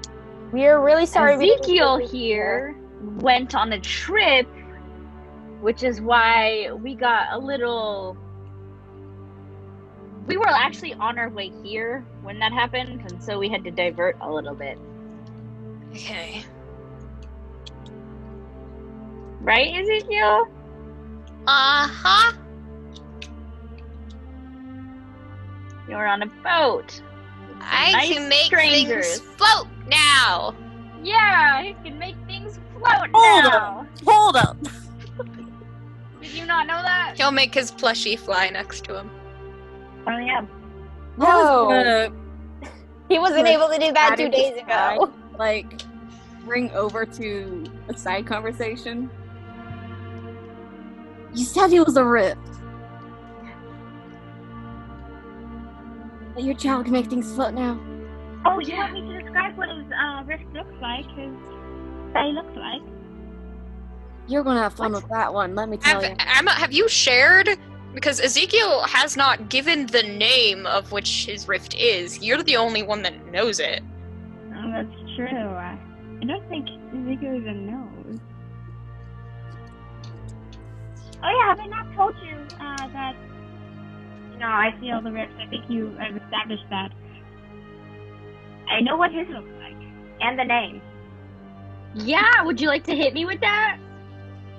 we are really sorry. we didn't Ezekiel take you here went on a trip, which is why we got a little. We were actually on our way here when that happened, and so we had to divert a little bit. Okay. Right, Ezekiel? Uh-huh. You were on a boat. I Nice can make strangers. things float now. Yeah, he can make things float Hold now. Hold up! Did you not know that? He'll make his plushie fly next to him. Oh yeah. No. He wasn't Like, able to do that 2 adding days to ago. Like, bring over to a side conversation. You said he was a rift. But your child can make things float now. Oh, you want me to describe what his rift looks like? His spell looks like? You're gonna have fun with that one, let me tell you. Have you shared? Because Ezekiel has not given the name of which his rift is. You're the only one that knows it. Oh, that's true. I don't think Ezekiel even knows. Oh yeah, have I not told you that? You know, I feel the rift. I think I've established that. I know what his looks like and the name. Yeah, would you like to hit me with that?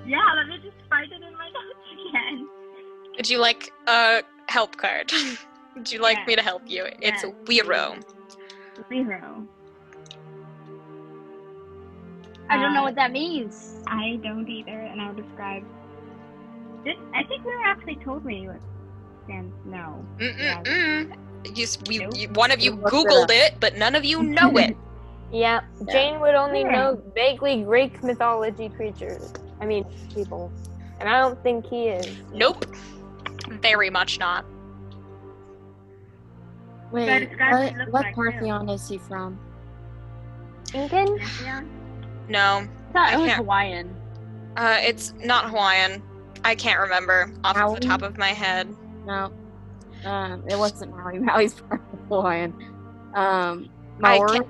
Yeah, let me just find it in my notes again. Would you like a help card? Would you like Yes. me to help you? It's a Yes. Weiro. Zero. I don't know what that means. I don't either, and I'll describe. I think we were actually told me what stands. No. Mm-mm-mm. Nope. One of you Looked it Googled up. it, but none of you know it. Yeah, Jane would only Yeah. know vaguely Greek mythology creatures. I mean, people. And I don't think he is. Nope. Very much not. Wait, describe what he looks what like, Parthenon is he from? Incan? Yeah. No. I thought it was can't- Hawaiian. It's not Hawaiian. I can't remember off of the Maui? top of my head. No. It wasn't Maui. Maui's part of Hawaiian. I Maori?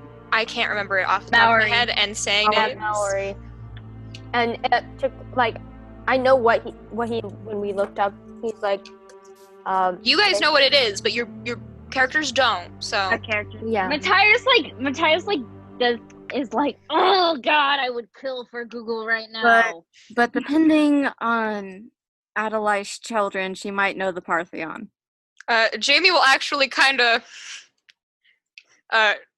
can't remember it off the top of Maori. my head, and saying Yeah, it. Maori. And it took, like, I know what he, when we looked up, he's like, You guys know what it is, but your characters don't. So A character. yeah. Matthias is like, oh god, I would kill for Google right now. But depending on Adalaie's children, she might know the Parthenon. Jamie will actually kind of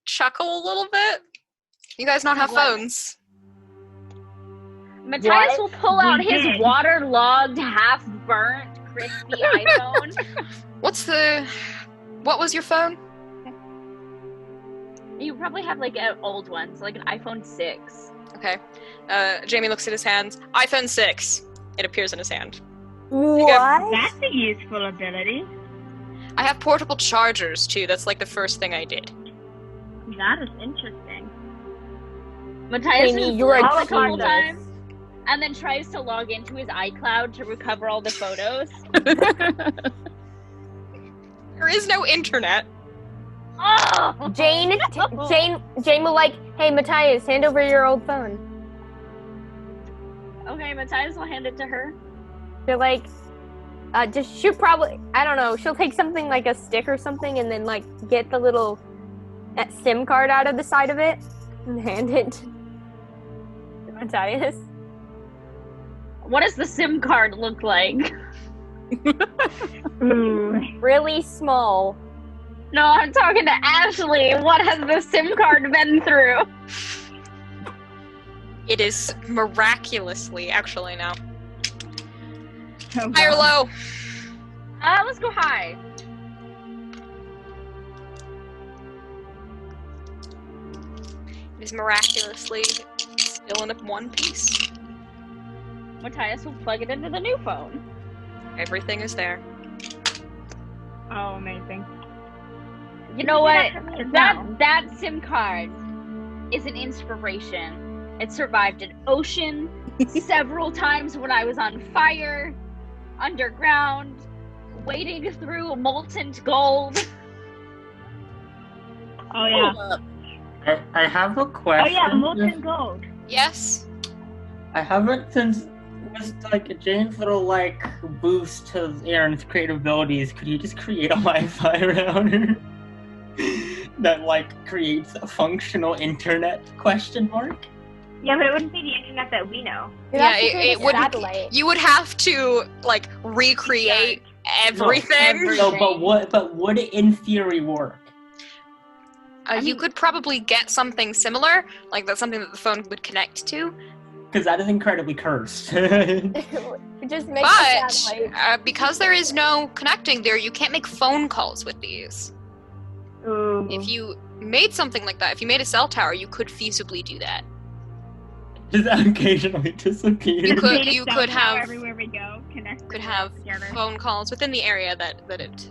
chuckle a little bit. You guys not have phones. Matthias will pull out We his did. waterlogged, half-burnt, crispy iPhone. What was your phone? You probably have like an old one, so like an iPhone 6. Okay. Jamie looks at his hands. iPhone 6. It appears in his hand. What? That's a useful ability. I have portable chargers too. That's like the first thing I did. That is interesting. Matthias Jamie, just you're a laughs a couple genius. times, and then tries to log into his iCloud to recover all the photos. There is no internet. Oh! Jane will like, hey Matthias, hand over your old phone. Okay, Matthias will hand it to her. They're like, she'll probably, I don't know, she'll take something like a stick or something and then like get the little SIM card out of the side of it and hand it to Matthias. What does the SIM card look like? Really small. No, I'm talking to Ashley. What has the SIM card been through? It is miraculously, actually, now. Oh, High or God. low? Let's go high. It is miraculously still in one piece. Matthias will plug it into the new phone. Everything is there. Oh, amazing. You know what? Now. That SIM card is an inspiration. It survived an ocean several times when I was on fire, underground, wading through molten gold. Oh, yeah. I have a Oh, question. yeah, molten gold. Yes? I haven't since with like Jane's little like boost to Aaron's creative abilities. Could you just create a Wi-Fi router that like creates a functional internet ? Yeah, but it wouldn't be the internet that we know. Yeah, it wouldn't. Satellite. You would have to like recreate everything. No, but would it in theory work? You could probably get something similar, like that's something that the phone would connect to. Because that is incredibly cursed. Just make a But satellite. because there is no connecting there, you can't make phone calls with these. Ooh. If you made something like that, if you made a cell tower, you could feasibly do that. Does that occasionally disappear? You could- Data you cell could tower have- everywhere we go. Connect. Could have together. phone calls within the area that it.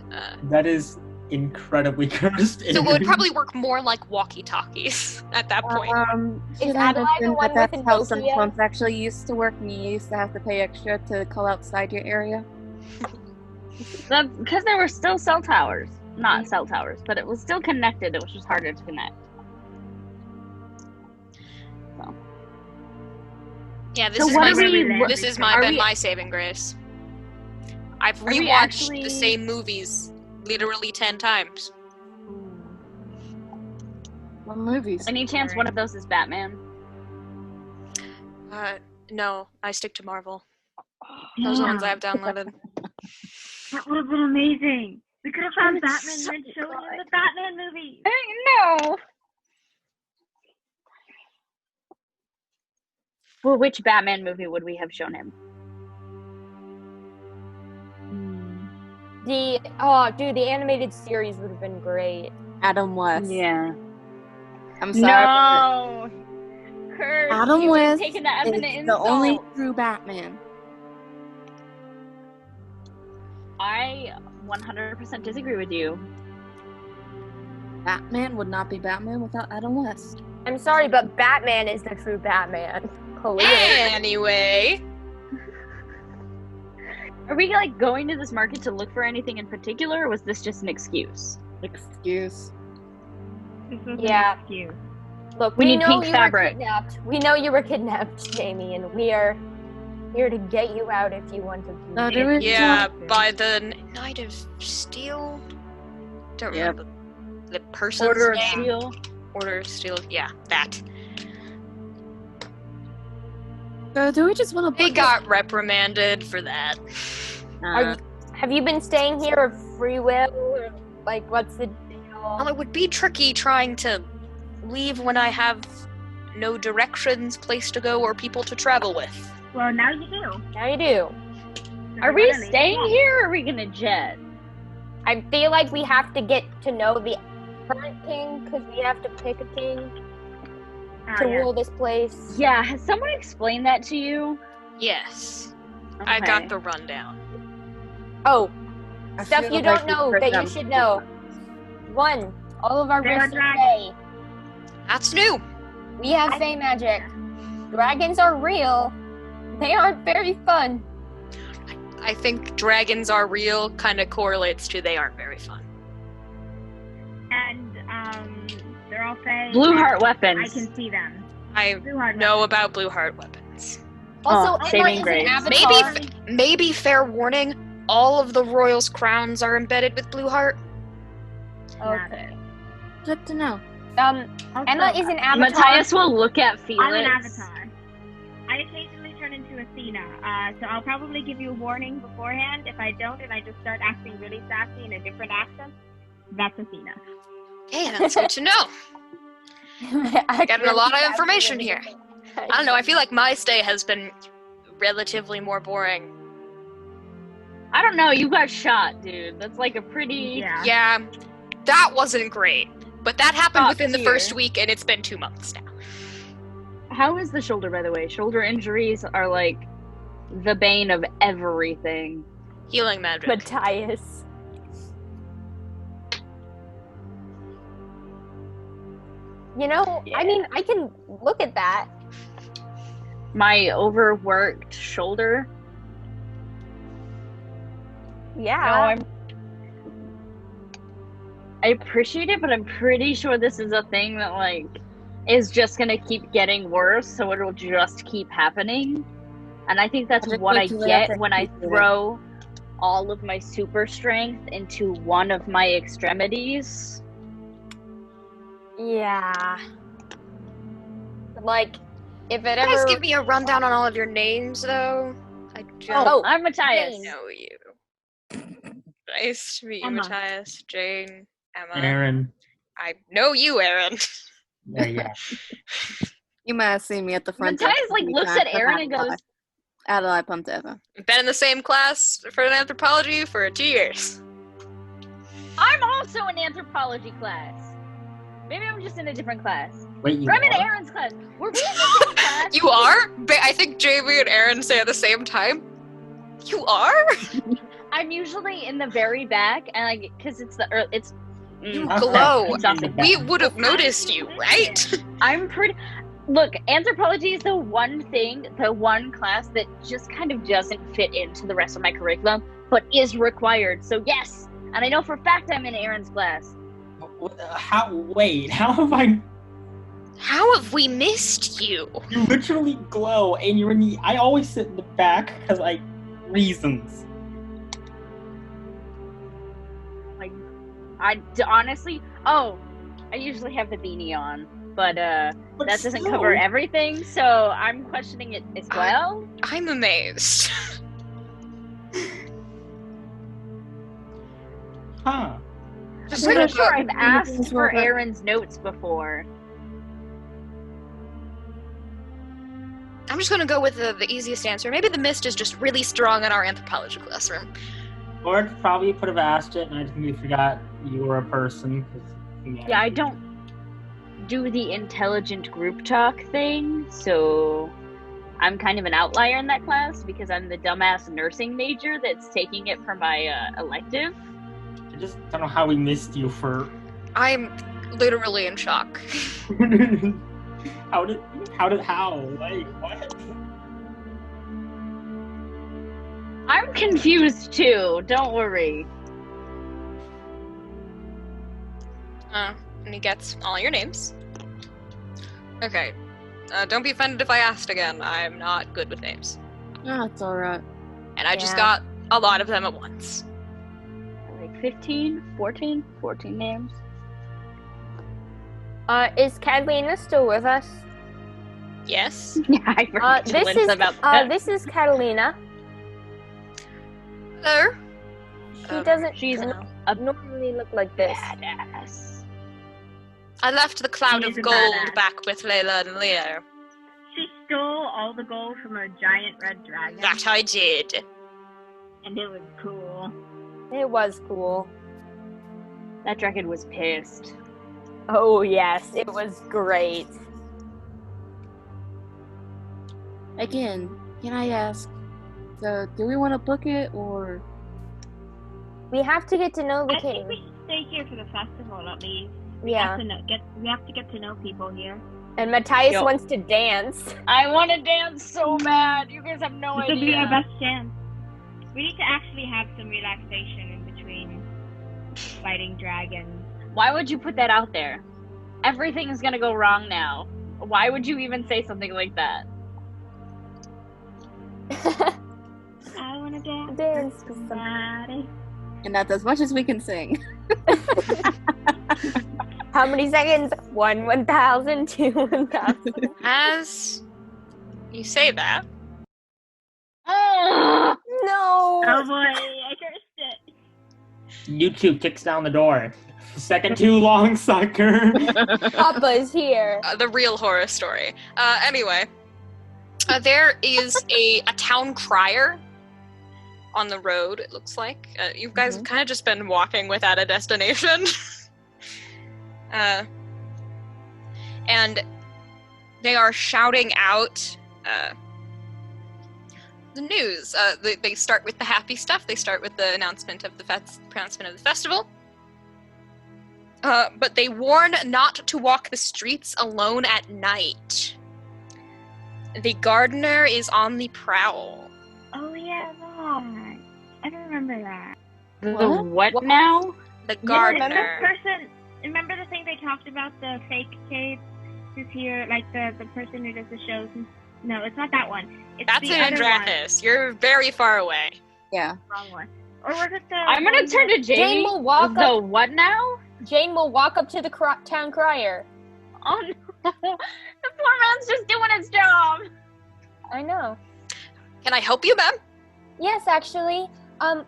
That is incredibly cursed. So it would probably work more like walkie-talkies at that point. Is Adalaie the one with that's how some Nokia? phones actually used to work, and you used to have to pay extra to call outside your area. Because there were still cell towers. Not cell towers, but it was still connected. It was just harder to connect. Yeah, this So is what my are we- this is are been we- my saving grace. I've Are we rewatched actually- the same movies literally 10 times. What movies? Any chance one of those is Batman? No, I stick to Marvel. Those are the ones I have downloaded. That would have been amazing. We could have found That's Batman so and then showed him good. the Batman movie. No. Well, which Batman movie would we have shown him? The animated series would have been great. Adam West. Yeah. I'm sorry. No. Kurt, Adam you would've West taken that as an It's the insult. only true Batman. I 100% disagree with you. Batman would not be Batman without Adam West. I'm sorry, but Batman is the true Batman. Clearly. Anyway, Are we like going to this market to look for anything in particular, or was this just an excuse? Excuse. This was Yeah. an excuse. Look, We need know pink you fabric. were kidnapped. We know you were kidnapped, Jamie, and we are here to get you out if you want to. No, there is yeah, by the Knight of Steel. Don't Yep. remember the person's Order of name. Steel. Order of Steel. Yeah, that. So do we just want to? They got reprimanded for that. Have you been staying here free will? Or, like, what's the Well, deal? it would be tricky trying to leave when I have no directions, place to go, or people to travel with. Well, now you do. Now you do. So Are we gotta leave. staying here or are we gonna jet? I feel like we have to get to know the current king, because we have to pick a king to Yeah. rule this place. Yeah, has someone explained that to you? Yes, I got the rundown. Oh, I stuff feel you like don't we've know heard that you that should before. know. 1, all of our There are races dragons. say That's new. we have fey magic. Dragons are real. They aren't very fun. I think dragons are real kind of correlates to they aren't very fun. And they're all saying Blue heart I weapons. can see them. I Blue heart know weapons. about blue heart weapons. Also, Oh, Emma saving is an grace. avatar. Maybe fair warning, all of the royals' crowns are embedded with blue heart. Okay. Good to know. Also, Emma is an avatar. Matthias will look at Felix. I'm an avatar. I occasionally turn into Athena, so I'll probably give you a warning beforehand. If I don't and I just start acting really sassy in a different accent, that's Athena. Hey, that's good to know. Getting a lot of information here. I don't know, I feel like my stay has been relatively more boring. I don't know, you got shot, dude. That's like a pretty... Yeah. Yeah, that wasn't great. But that happened Top within the tier. first week, and it's been 2 months now. How is the shoulder, by the way? Shoulder injuries are like the bane of everything. Healing magic. Matthias. You know, I mean, I can look at that. My overworked shoulder. Yeah. No, I appreciate it, but I'm pretty sure this is a thing that like is just gonna keep getting worse, so it'll just keep happening. And I think that's I just what I need to let get it when I keep doing it. throw all of my super strength into one of my extremities. Yeah. Like, if it You guys ever... give me a rundown on all of your names, though? I just Oh, I'm Matthias. Jane. know you. Nice to meet you, Emma. Matthias, Jane, Emma. Aaron. I know you, Aaron. Yeah. You might have seen me at the front. Matthias desk like many looks times at with Aaron and goes, Adalaie Ponteva. Been in the same class for anthropology for 2 years. I'm also in anthropology class. Maybe I'm just in a different class. Wait, you Or I'm in are? Aaron's class. Were we in the same class? You are? I think Jamie and Aaron say at the same time. You are? I'm usually in the very back, and like, cause it's the it's. You Okay. glow. It's awesome. We would have noticed you, right? I'm pretty. Look, anthropology is the one thing, the one class that just kind of doesn't fit into the rest of my curriculum, but is required. So yes, and I know for a fact I'm in Aaron's class. How have I? How have we missed you? You literally glow, and you're in the. I always sit in the back because reasons. Honestly, I usually have the beanie on, but But that doesn't still. cover everything, so I'm questioning it as well. I'm amazed. Huh. Just I'm gonna pretty sure go- I've asked for Aaron's notes before. I'm just gonna go with the easiest answer. Maybe the mist is just really strong in our anthropology classroom. Or I probably could have asked it, and I completely forgot you were a person. Yeah, I don't do the intelligent group talk thing, so I'm kind of an outlier in that class because I'm the dumbass nursing major that's taking it for my elective. I just don't know how we missed you for. I'm literally in shock. How? Like, what? I'm confused too, don't worry. And he gets all your names. Okay. Don't be offended if I asked again. I'm not good with names. No, it's alright. And I just Yeah. got a lot of them at once. Like 14 names. Is Catalina still with us? Yes? Yeah, I forgot This is about that. this is Catalina. Hello? She doesn't She's normally look like this. badass. I left the cloud She of is a gold badass. back with Layla and Leo. She stole all the gold from a giant red dragon. That I did. And it was cool. It was cool. That dragon was pissed. Oh yes, it was great. Again, can I ask? So, do we want to book it or? We have to get to know the I think king. we should stay here for the festival at least. Yeah. We have to get to know people here. And Matthias Yo. wants to dance. I want to dance so bad. You guys have no This will be our idea. best chance. We need to actually have some relaxation in between fighting dragons. Why would you put that out there? Everything is gonna go wrong now. Why would you even say something like that? I wanna dance, Dance with with somebody. And that's as much as we can sing. How many seconds? 1, 1,000, 2, 1,000. As you say that, Oh, No! Oh boy, I cursed it. YouTube kicks down the door. Second too long, sucker. Papa's here. the real horror story. Anyway, there is a town crier on the road, it looks like. You guys have kind of just been walking without a destination. And they are shouting out the news. They start with the happy stuff. They start with the announcement of the festival. But they warn not to walk the streets alone at night. The gardener is on the prowl. Oh yeah, that. I don't remember that. the What? what now? The Remember gardener. the person? Remember the thing they talked about, the fake kid who's here, like the person who does the shows? No, it's not that one. It's That's the an other one. Andrathis. You're very far away. Yeah. Wrong one. Or was it the? I'm gonna one turn to that- Jamie. Jane will walk The up. what now? Jane will walk up to the town crier. Oh no! The poor man's just doing his job. I know. Can I help you, ma'am? Yes, actually.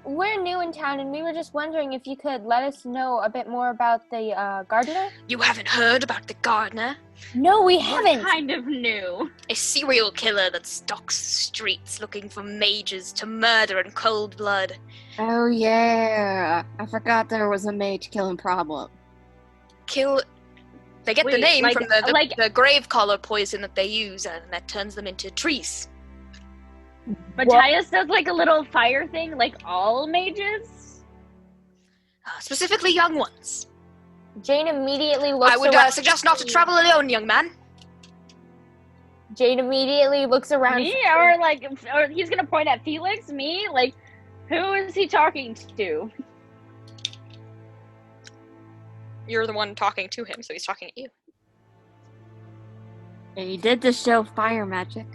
We're new in town, and we were just wondering if you could let us know a bit more about the gardener. You haven't heard about the gardener? No, we We're haven't. kind of new. A serial killer that stalks the streets looking for mages to murder in cold blood. Oh yeah. I forgot there was a mage killing problem. They get the Wait, name like- from the like- the grave collar poison that they use, and that turns them into trees. Matthias does like a little fire thing, like all mages. Specifically young ones. Jane immediately looks I would around. suggest not to travel alone, young man. Jane immediately looks around. Me or he's gonna point at Felix. Me, like, who is he talking to? You're the one talking to him, so he's talking at you. And you did just show fire magic.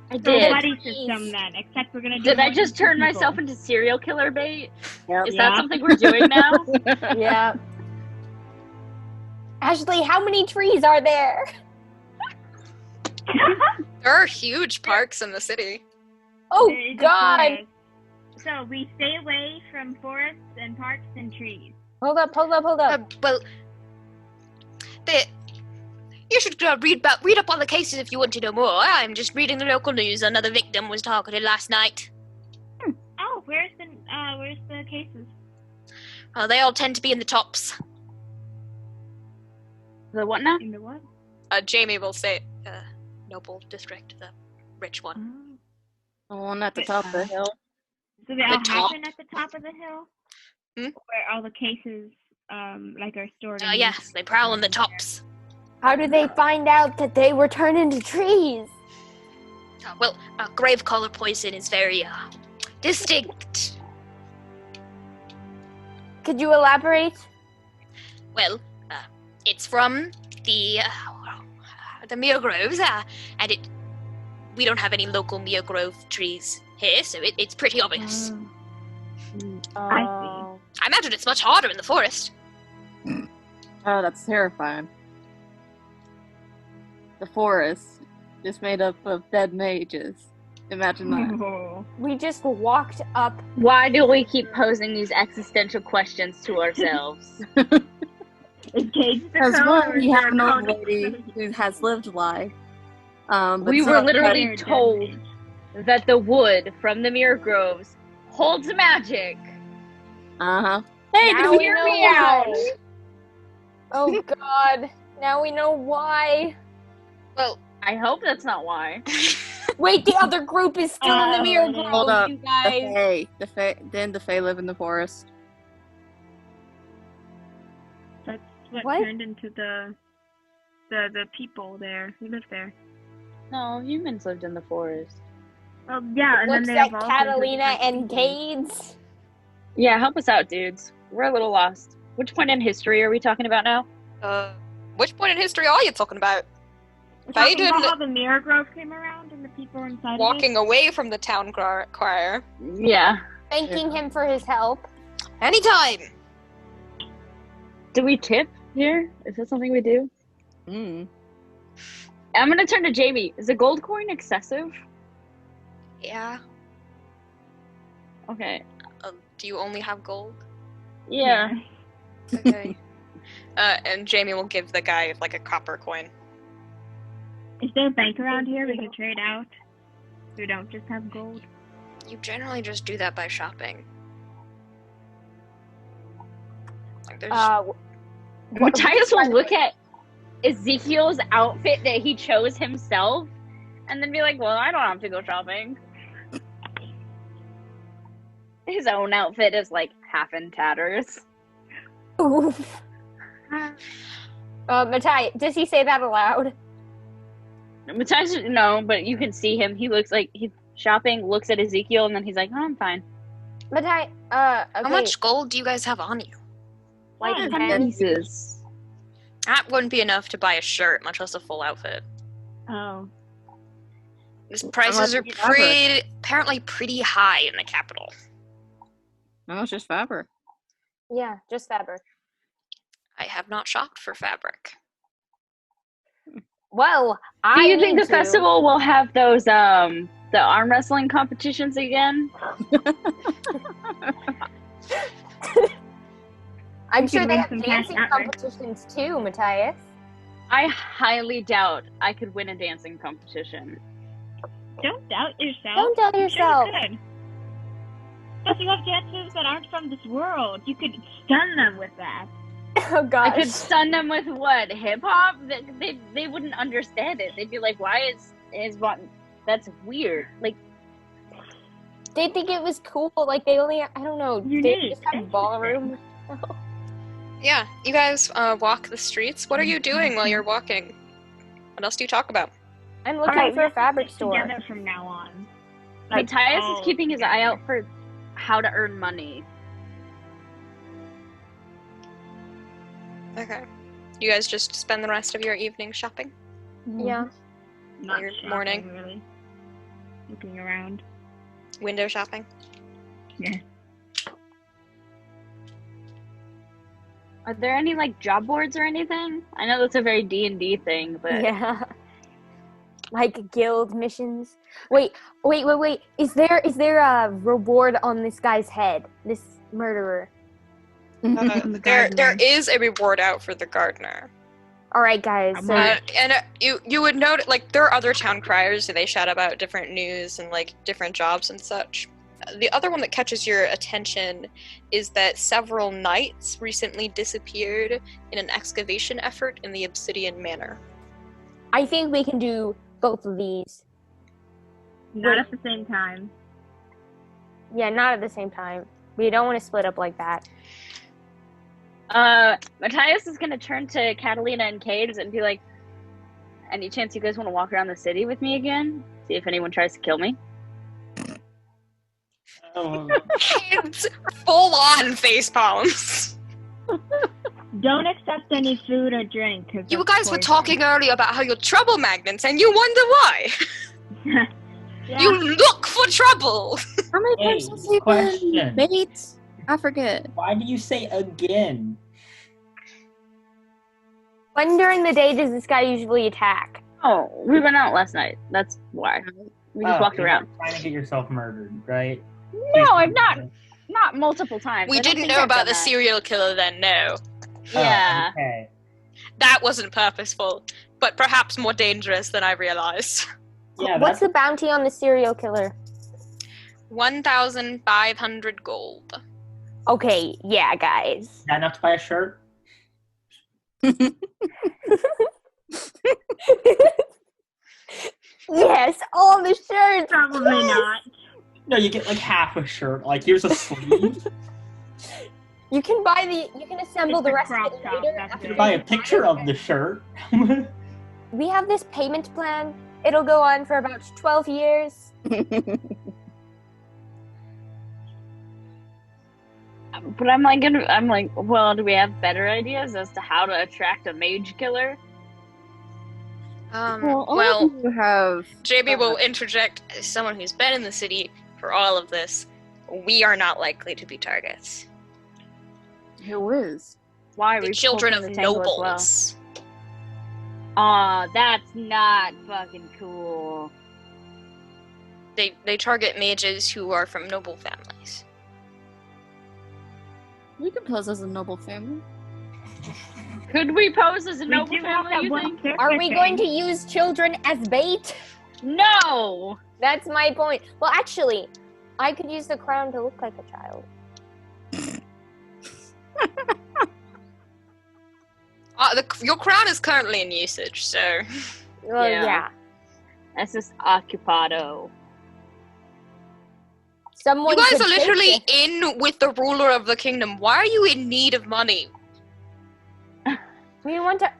I So did. buddy system then, except we're gonna do Did I more just than turn two people. myself into serial killer bait? Yep. Is that something we're doing now? Yeah. Ashley, how many trees are there? There are huge parks in the city. Oh There is a God! forest. So we stay away from forests and parks and trees. Hold up! Well, you should read up on the cases if you want to know more. I'm just reading the local news. Another victim was targeted last night. Oh, where's the cases? They all tend to be in the tops. The what now? In the what? Jamie will say, Noble District, the rich one. The one at the top of the hill. So they all top. happen at the top of the hill? Hmm? Where all the cases like are stored in Yes, they prowl on the tops. How did they find out that they were turned into trees? Grave collar poison is very distinct. Could you elaborate? Well, it's from the Mere Groves, and we don't have any local Mere Grove trees here, so it's pretty obvious. I I imagine it's much harder in the forest. Oh, that's terrifying. The forest, just made up of dead mages. Imagine that. Oh. We just walked up. Why do we keep posing these existential questions to ourselves? Is Cage the Because code, or one, is we there have a an old code? lady who has lived life. But We some were of literally Dead told Mage. that the wood from the Mirror Groves holds magic. Uh-huh. Hey, Now Now we hear know me out. why. Oh God! Now we know why. Well, I hope that's not why. Wait, the other group is still in the Mirror Oh, Grove, hold up. you The guys. Fae. Didn't the Fae live in the forest? That's what, What? turned into the people there who live there. No, humans lived in the forest. Oh yeah, and Looks then they at evolved into Catalina different and people. Cades. Yeah, help us out, dudes. We're a little lost. Which point in history are we talking about now? which point in history are you talking about? We're talking about Biden how the Mirror Grove came around and the people inside walking away from the town crier. Yeah. Thanking him for his help. Anytime! Do we tip here? Is that something we do? Hmm. I'm gonna turn to Jamie. Is a gold coin excessive? Yeah. Okay. Do you only have gold? Yeah. Okay. And Jamie will give the guy like a copper coin. Is there a bank around here we can trade out? We don't just have gold. You generally just do that by shopping. Like there's Matthias will look at Ezekiel's outfit that he chose himself and then be like, well, I don't have to go shopping. His own outfit is like half in tatters. Oof. Mattai, does he say that aloud? Matthias, no, but you can see him. He looks like he's shopping, looks at Ezekiel, and then he's like, oh, I'm fine. Mattai, okay. How much gold do you guys have on you? Like 10 10? pieces. That wouldn't be enough to buy a shirt, much less a full outfit. Oh. These prices are much is fabric? apparently pretty high in the capital. No, it's just fabric. Yeah, just fabric. I have not shopped for fabric. Well, Do I you think need the to. festival will have those, the arm wrestling competitions again? I'm You sure can they win have some cash dancing that way. competitions too, Matthias. I highly doubt I could win a dancing competition. Don't doubt yourself. Don't doubt You yourself. sure could. Plus, you have dancers that aren't from this world. You could stun them with that. Oh I gosh. could stun them with what? Hip hop? They wouldn't understand it. They'd be like, "Why is what? That's weird." Like, They think it was cool. Like they only, I don't know. They Unique. just have ballroom. Yeah, you guys walk the streets. What are you doing while you're walking? What else do you talk about? I'm looking Alright, for we a have to fabric stick store. together from now on. Like, Matthias all is keeping his eye together. out for how to earn money. Okay. You guys just spend the rest of your evening shopping? Yeah. Not Your shopping, morning. really. Looking around. Window shopping? Yeah. Are there any like job boards or anything? I know that's a very D&D thing, but Yeah. Like guild missions. Wait. Is there a reward on this guy's head? This murderer. The There gardener. is a reward out for the gardener. All right, guys. So And you would note, like, there are other town criers, and they shout about different news and, like, different jobs and such. The other one that catches your attention is that several knights recently disappeared in an excavation effort in the Obsidian Manor. I think we can do both of these. Not at the same time. Yeah, not at the same time. We don't want to split up like that. Matthias is gonna turn to Catalina and Cades and be like, any chance you guys want to walk around the city with me again? See if anyone tries to kill me? It's full on face palms. Don't accept any food or drink. 'cause You that's guys were poison. talking earlier about how you're trouble magnets, and you wonder why. Yeah. You look for trouble. How many Hey, times has he question. been bait? I forget. Why do you say again? When during the day does this guy usually attack? Oh, we went out last night. That's why. We just walked you're around. trying to get yourself murdered, right? No, I'm not multiple times. We I don't didn't think know I've about done the that. serial killer then, no. Yeah. Oh, okay. That wasn't purposeful, but perhaps more dangerous than I realized. Yeah, What's that's the bounty on the serial killer? 1,500 gold. Okay, yeah, guys. not enough to buy a shirt. Yes, all the shirts. Probably not. No, you get like half a shirt. Like here's a sleeve. You can assemble Just the a rest of crop it top, later. that's after it. You buy a picture of the shirt. We have this payment plan. It'll go on for about 12 years. But I'm like, well, do we have better ideas as to how to attract a mage killer? Well, you have JB will interject as someone who's been in the city for all of this. We are not likely to be targets. who is? Why The we children pulled of from the tangle as well? nobles. Aw, that's not fucking cool. They target mages who are from noble families. We can pose as a noble family. Could we pose as a We noble do have family, that you one think? character Are we going to thing. use children as bait? No! That's my point. Well, actually, I could use the crown to look like a child. Your crown is currently in usage, so... Well, Yeah. yeah. That's just occupado. Someone You guys could are take literally it. in with the ruler of the kingdom. Why are you in need of money? We want to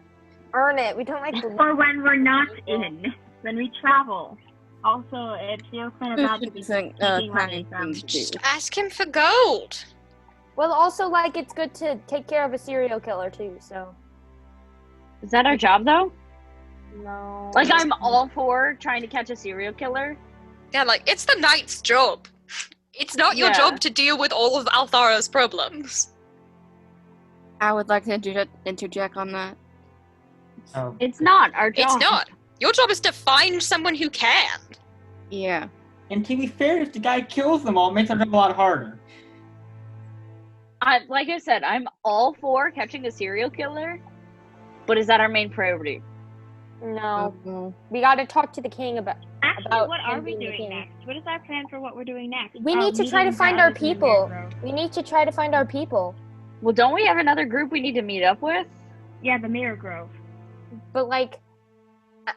earn it. We don't like to. Or when we're not in, when we travel. Also, it feels kind of bad to be taking money from. Just ask him for gold. Well, also, like, it's good to take care of a serial killer too. So. Is that our job, though? No. Like, I'm all for trying to catch a serial killer. Yeah, like, it's the knight's job. It's not your Yeah. job to deal with all of Althara's problems. I would like to interject on that. Oh, It's not our job. It's not. Your job is to find someone who can. Yeah. and to be fair, if the guy kills them all, it makes our job a lot harder. Like I said, I'm all for catching a serial killer, but is that our main priority? No. Mhm. We got to talk to the king about. Actually, About what are him we being the doing king. next? What is our plan for what we're doing next? We need to try to meeting find the our others in the people. mangrove. We need to try to find our people. Well, don't we have another group we need to meet up with? Yeah, the Mirror Grove. But like,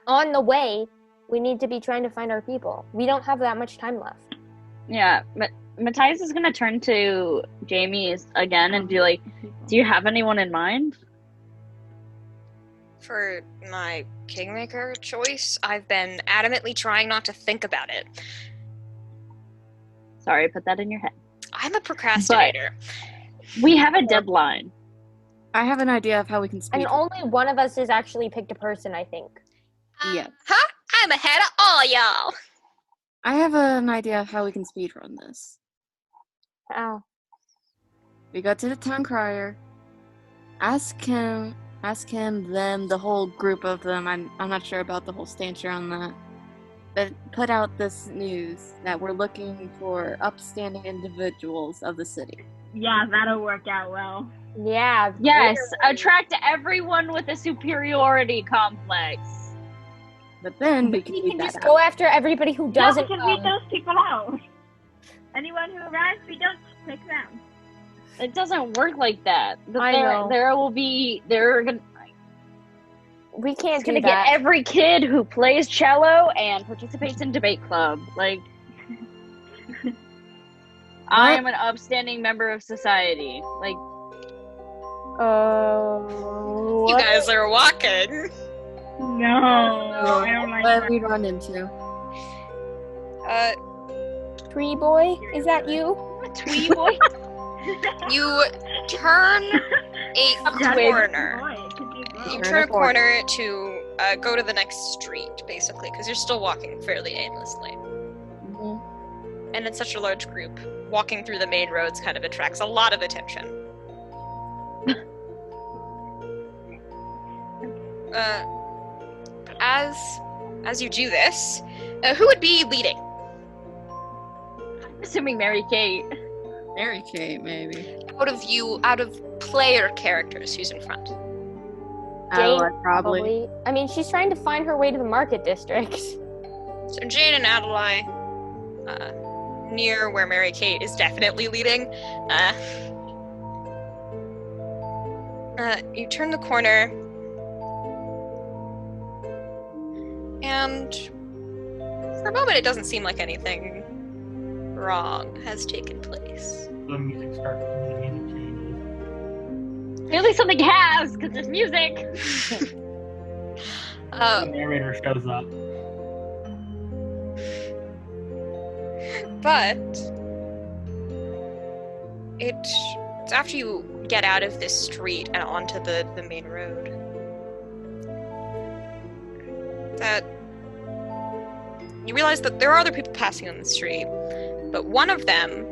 on the way, we need to be trying to find our people. We don't have that much time left. Yeah, Matthias is gonna turn to Jamie again and be like, "Do you have anyone in mind?" For my Kingmaker choice, I've been adamantly trying not to think about it. Sorry, put that in your head. I'm a procrastinator. We have a deadline. I have an idea of how we can speak. And only one of us has actually picked a person, I think. Yeah. Huh? I'm ahead of all y'all. I have an idea of how we can speedrun this. How? We go to the town crier, ask him, them, the whole group of them. I'm not sure about the whole stature on that. But put out this news that we're looking for upstanding individuals of the city. Yeah, that'll work out well. Yeah. Yes, literally. attract everyone with a superiority complex. But then we can We leave can that just out. go after everybody who No, doesn't we can weed come. those people out. Anyone who arrives, we don't pick them. It doesn't work like that. But I know. We can't gonna do get that. every kid who plays cello and participates in debate club. Like, I am an upstanding member of society. Like, Oh. You guys are walking. No, I don't like What that. we run into. Tree boy, is that you? twee boy. You turn a corner. Boy, it could be a girl. You Turn turn a a corner to go to the next street, basically, because you're still walking fairly aimlessly. Mhm. And it's such a large group. Walking through the main roads kind of attracts a lot of attention. As you do this, Who would be leading? I'm assuming Mary Kate. Mary Kate, maybe. Out of player characters, who's in front? Adalaie, Jane, probably. I mean, she's trying to find her way to the market district. So Jane and Adalaie, near where Mary Kate is definitely leading. You turn the corner, and for a moment it doesn't seem like anything wrong has taken place. The music starts and the music changes. Clearly something has, because there's music. The narrator shows up. But it's after you get out of this street and onto the main road that you realize that there are other people passing on the street, but one of them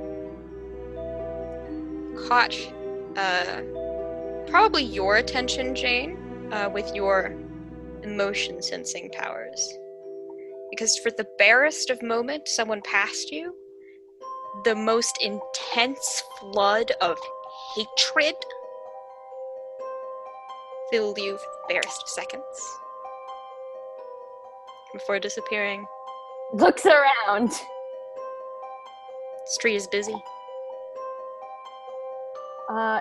caught probably your attention, Jane, with your emotion sensing powers. Because for the barest of moments someone passed you, the most intense flood of hatred filled you for the barest of seconds before disappearing. Looks around. The street is busy. I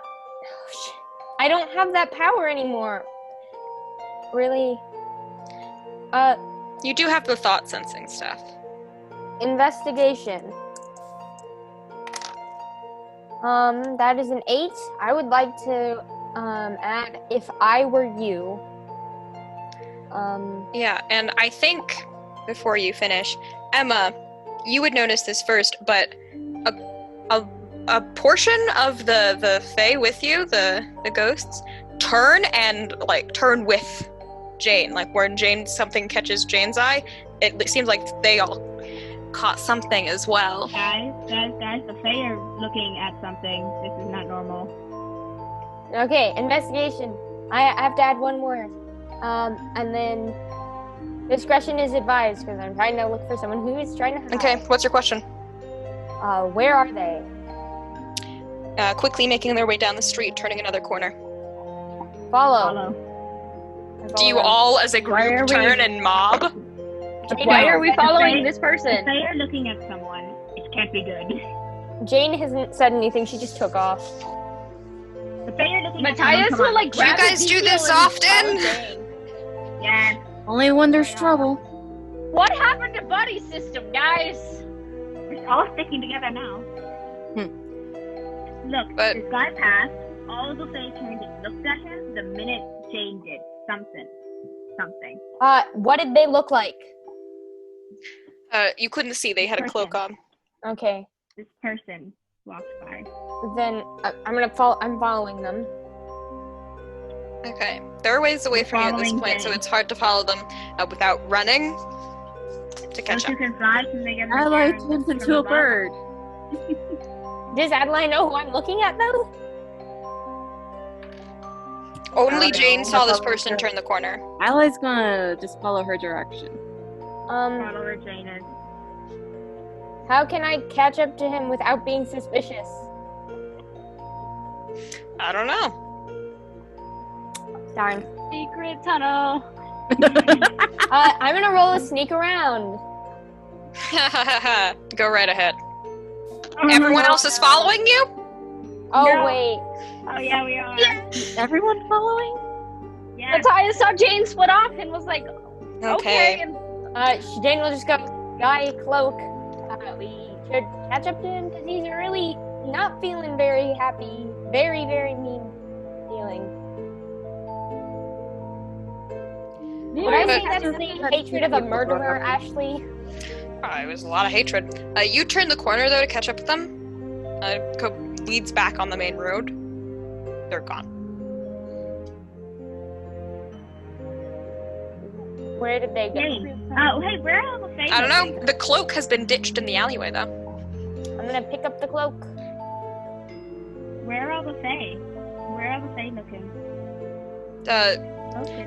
don't have that power anymore. Really? You do have the thought sensing stuff. Investigation. That is an 8. I would like to add if I were you. Yeah, and I think before you finish, Emma, you would notice this first, but a portion of the Fae with you, the ghosts, turn with Jane. Like when something catches Jane's eye, it seems like they all caught something as well. Guys, the Fae are looking at something. This is not normal. Okay, investigation. I have to add one more. And then discretion is advised because I'm trying to look for someone who is trying to hide. Okay, what's your question? Where are they? Quickly making their way down the street, turning another corner. Follow. Do you all, as a Why are group, we- turn and mob? Why are we following this The person? Fae are looking at someone. It can't be good. Jane hasn't said anything. She just took off. The Fae are looking Matthias at someone. will like Do you grab guys his do heel this and often? follow Jane. Yes. Only when there's trouble. What happened to buddy system, guys? We're all sticking together now. Look, But- this guy passed. All of the Fae turned and looked at him the minute Jane did something. What did they look like? You couldn't see, they had a cloak on. Okay, This person walked by. then I'm following them. Okay. They're a ways away from you at this Following point, so Jane. it's hard to follow them without running to catch Once you up. can fly, can they get in the Adalaie air turns and into a from above? bird. Does Adalaie know who I'm looking at though? Only Oh, Jane no. saw this person turn the corner. Adalaie's gonna just follow her direction. Follow where Jane is. How can I catch up to him without being suspicious? I don't know. Darn. Secret tunnel. I'm gonna roll a sneak around. Go right ahead. Oh, Everyone no. else is following you? Oh No. wait. Oh yeah, we are. Everyone following? Yeah. Matthias saw Jane split off and was like, okay. And Jane will just go, guy cloak. We should catch up to him because he's really not feeling very happy. Very, very mean feeling. Would I say that's the hatred of a murderer, Ashley? It was a lot of hatred. You turn the corner, though, to catch up with them. Leads back on the main road. They're gone. Where did they go? Jane. Oh, hey, where are all the Fae? I don't know. going? The cloak has been ditched in the alleyway, though. I'm gonna pick up the cloak. Where are all the Fae? Where are the Fae looking?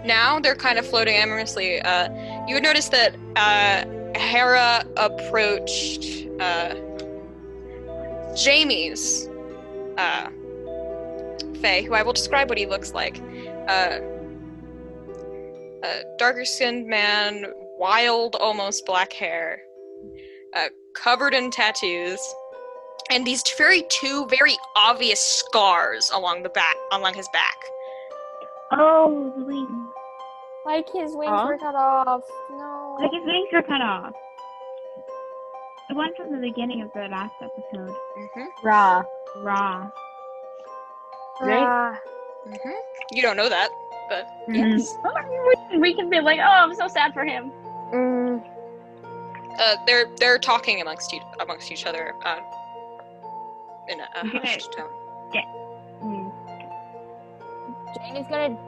Now they're kind of floating amorously. You would notice that Hera approached Jamie's Fae, who I will describe what he looks like. A darker-skinned man, wild, almost black hair, covered in tattoos, and these two very obvious scars along his back. Oh, the wings. Like his wings were cut off. No. Like his wings were cut off. The one from the beginning of the last episode. Mm-hmm. Raw. Right? Mm-hmm. You don't know that, but Mhm. yes. We can be like, oh, I'm so sad for him. They're talking amongst each other in a hushed tone. Jane is gonna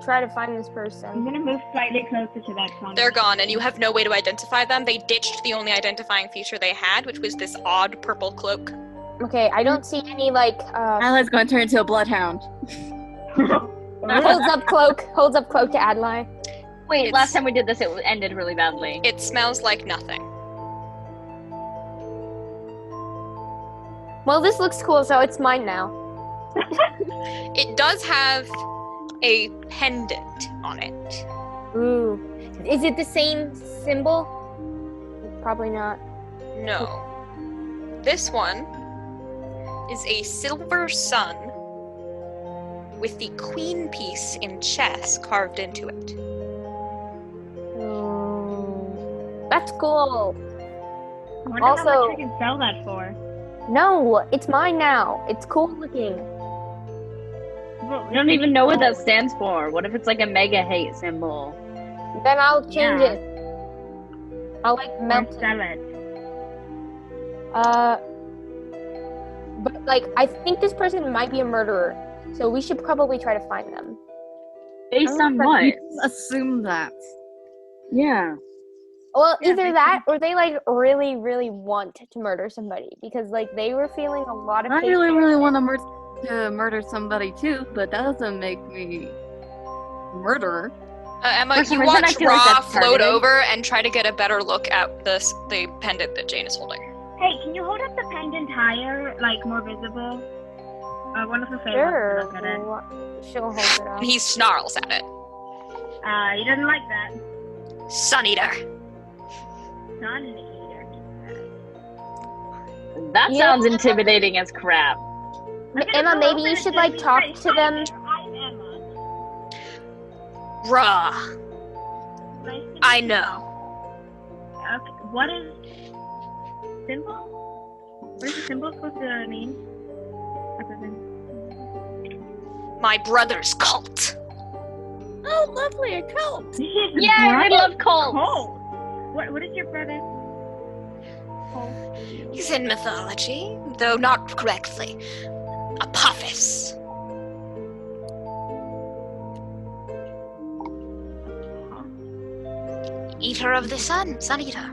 try to find this I'm person. gonna move slightly closer to that corner. They're gone, and you have no way to identify them. They ditched the only identifying feature they had, which was this odd purple cloak. Okay, I don't see any like Adalai's going to turn into a bloodhound. holds up cloak to Adalaie. Wait, It's- last time we did this, it ended really badly. It smells like nothing. Well, this looks cool, so it's mine now. It does have a pendant on it. Ooh. Is it the same symbol? Probably not. No. This one is a silver sun with the queen piece in chess carved into it. That's cool. I wonder how Also- much I can sell that for. No, it's mine now. It's cool looking. I don't even know what that stands for. What if it's like a mega hate symbol? Then I'll change Yeah. it. I'll like melt Or it. sell it. But like, I think this person might be a murderer, so we should probably try to find them. Based on what? You assume that. Yeah. Well, Yeah, either they that or they like really, really want to murder somebody because like they were feeling a lot of. I hate. really want to murder somebody too, but that doesn't make me a murderer. Emma, For some you reason, I watch feel like Ra that's float targeted. over and try to get a better look at the pendant that Jane is holding. Hey, can you hold up the pendant higher, like more visible? One of the favorites Sure. look at it. She'll hold it up. And he snarls at it. He doesn't like that. Sun Eater. Sun eater. That Yeah. sounds intimidating as crap. Emma, maybe you should like talk to them. I'm Emma. Ra. Nice to I meet you. know. Okay, what is symbol? What is the symbol supposed to mean? Other than My brother's cult. Oh, lovely, a cult. Yeah, I love cults. Cold. What is your brother? He's in mythology, though not correctly. Apophis. Eater of the sun, Sun Eater.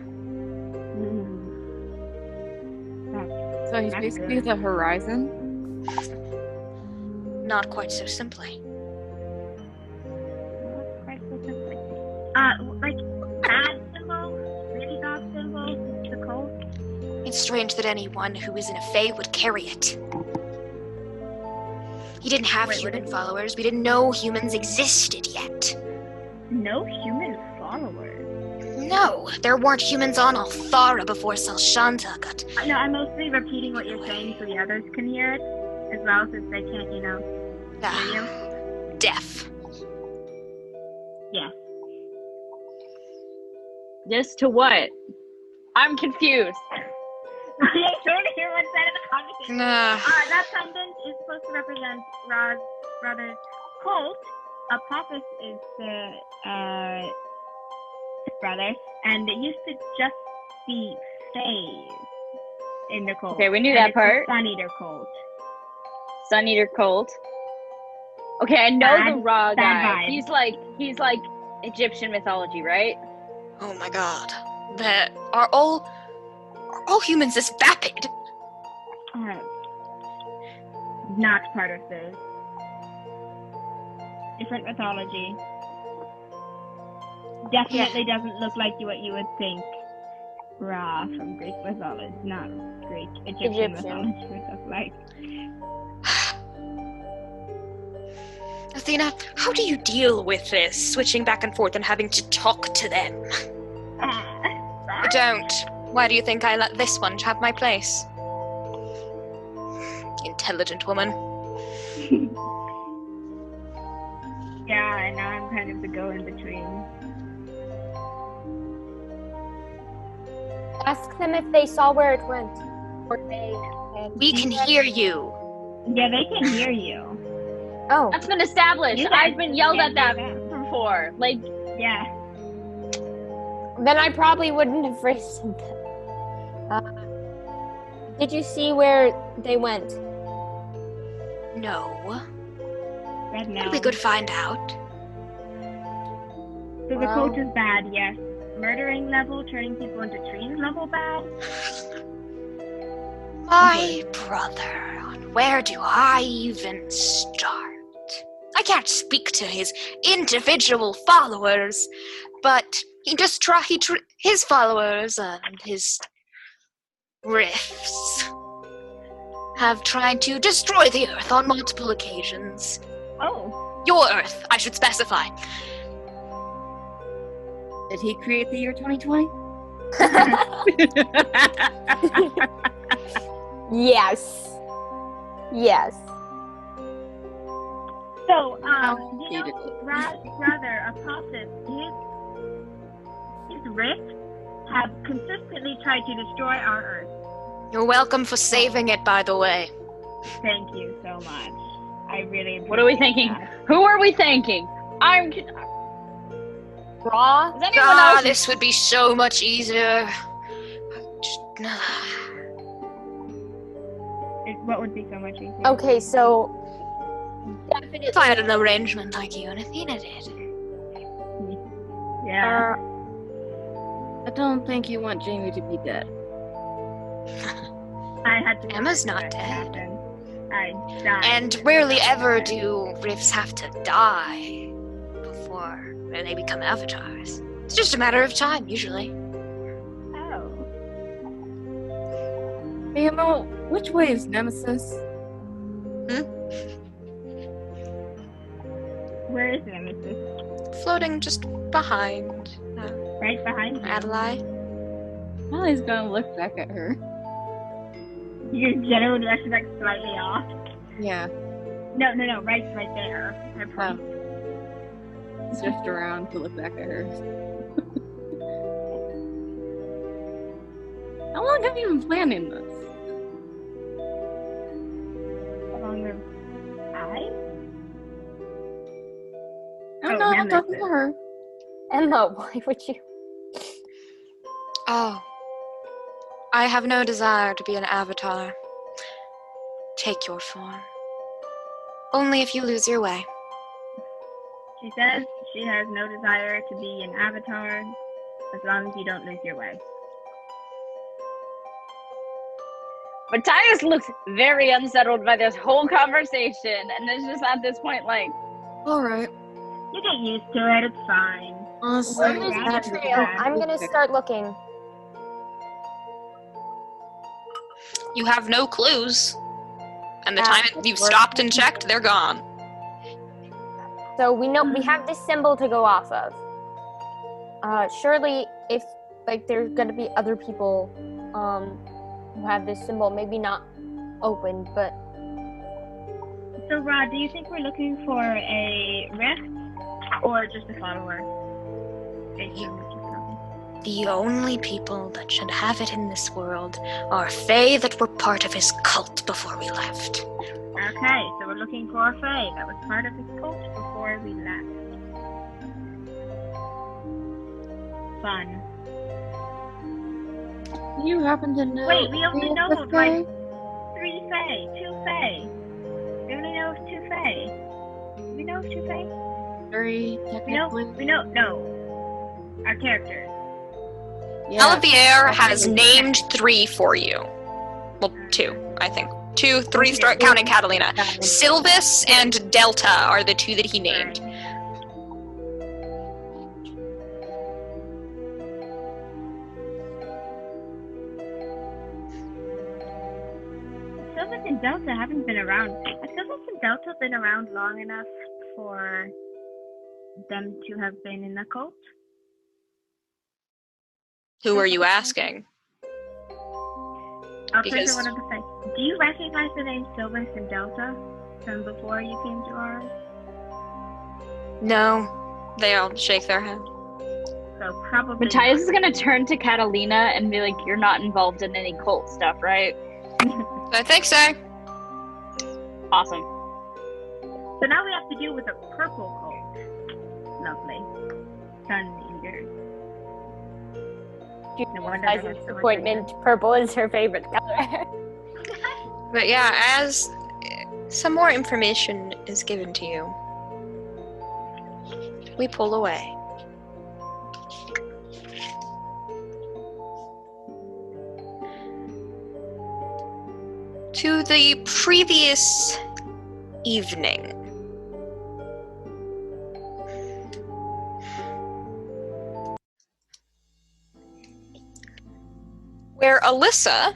So he's That's basically good. the horizon. Not quite so simply. Like bad symbol, really bad symbol, the cold. It's strange that anyone who isn't a Fae would carry it. He didn't have Wait, what human is- followers. We didn't know humans existed yet. No human followers. No, there weren't humans on Althara before Salshanta got... No, I'm mostly repeating what you're saying so the others can hear it as well, since they can't, hear you. deaf. Yeah. Yes to what? I'm confused. I don't hear what's said in the conversation. Nah. That pendant is supposed to represent Ra's brother's cult. Apophis is the brother, and it used to just be Fays in the cult. Okay, we knew And that it's the part. Sun Eater cult. Sun Eater cult. Okay, I know Bad- the Ra bad guy. vibe. He's like Egyptian mythology, right? Oh my god. That are all humans this vapid? Not part of this. Different mythology. Definitely doesn't look like what you would think. Ra from Greek mythology, not Greek, Egyptian. Mythology, myself, like. Athena, how do you deal with this, switching back and forth and having to talk to them? I don't. Why do you think I let this one have my place? Intelligent woman. Yeah, and now I'm kind of the go-in-between. Ask them if they saw where it went. Or they. We can hear you. Yeah, they can hear you. Oh. That's been established. I've been yelled at that before. Like, Yeah. Then I probably wouldn't have raised them. Did you see where they went? No. Red But now. we could find out. So the cult is bad, yes. Murdering level, turning people into trees level bad. My brother, where do I even start? I can't speak to his individual followers, but his followers and his rifts have tried to destroy the Earth on multiple occasions. Oh. Your Earth, I should specify. Did he create the year 2020? Yes. Yes. So, Hated it. rather, Apostle, his rifts have consistently tried to destroy our Earth. You're welcome for saving it, by the way. Thank you so much. I really what are we appreciate thinking? that. Who are we thanking? Raw. Is anyone else? This would be so much easier. What would be so much easier? Okay, so definitely. If I had an arrangement like you and Athena did. Yeah. I don't think you want Jamie to be dead. I had to. Emma's not let that dead. happen. I died. And rarely ever do rifts have to die before they become avatars. It's just a matter of time, usually. Oh. Hey, Emma, which way is Nemesis? Where is Nemesis? Floating just behind Right behind you. Adalaie. Allie's gonna look back at her. Your general direction like slightly off. Yeah, No, right there. I promise. it's just around to look back at her. How long have you been planning this? Along the eye? I'm not Nemesis. talking to her. Emma, why would you? Oh. I have no desire to be an avatar. Take your form. Only if you lose your way. She says she has no desire to be an avatar as long as you don't lose your way. Matthias looks very unsettled by this whole conversation, and it's just at this point like, Alright. You get used to it, it's fine. Honestly, Where is Yeah. the trail? I'm gonna start looking. You have no clues. And the Ah, time you've stopped and checked, they're gone. So we know we have this symbol to go off of. Surely, if like there's gonna be other people, who have this symbol, maybe not open, but So, Rod, do you think we're looking for a rift or just a follower? Based on what you tell me. The only people that should have it in this world are Fae that were part of his cult before we left. Okay, so we're looking for a Fae that was part of his cult before we left. Fun. do you happen to know? Wait, we only any know of of the like Fae? 3 Fae, 2 Fae. We only know of 2 Fae. We know of 2 Fae? 3, technically. We know, no. Our characters. Yeah. All of the Air has named 3 for you. Well, 2, I think. 2, 3, start counting Catalina. Sylvis and Delta are the 2 that he named. and Delta haven't been around. Has Silvers and Delta been around long enough for them to have been in a cult? Who are you asking? I'll Because- one of the things. Do you recognize the name Silvers and Delta from before you came to ours? No. They all shake their head. So probably. Matthias is gonna turn to Catalina and be like, "You're not involved in any cult stuff, right?" I think so. Awesome. So now we have to deal with a purple cult. Lovely. Sun Eater. No wonder As they're a so disappointment, purple is her favorite color. But yeah, as some more information is given to you, we pull away. To the previous evening. Where Alyssa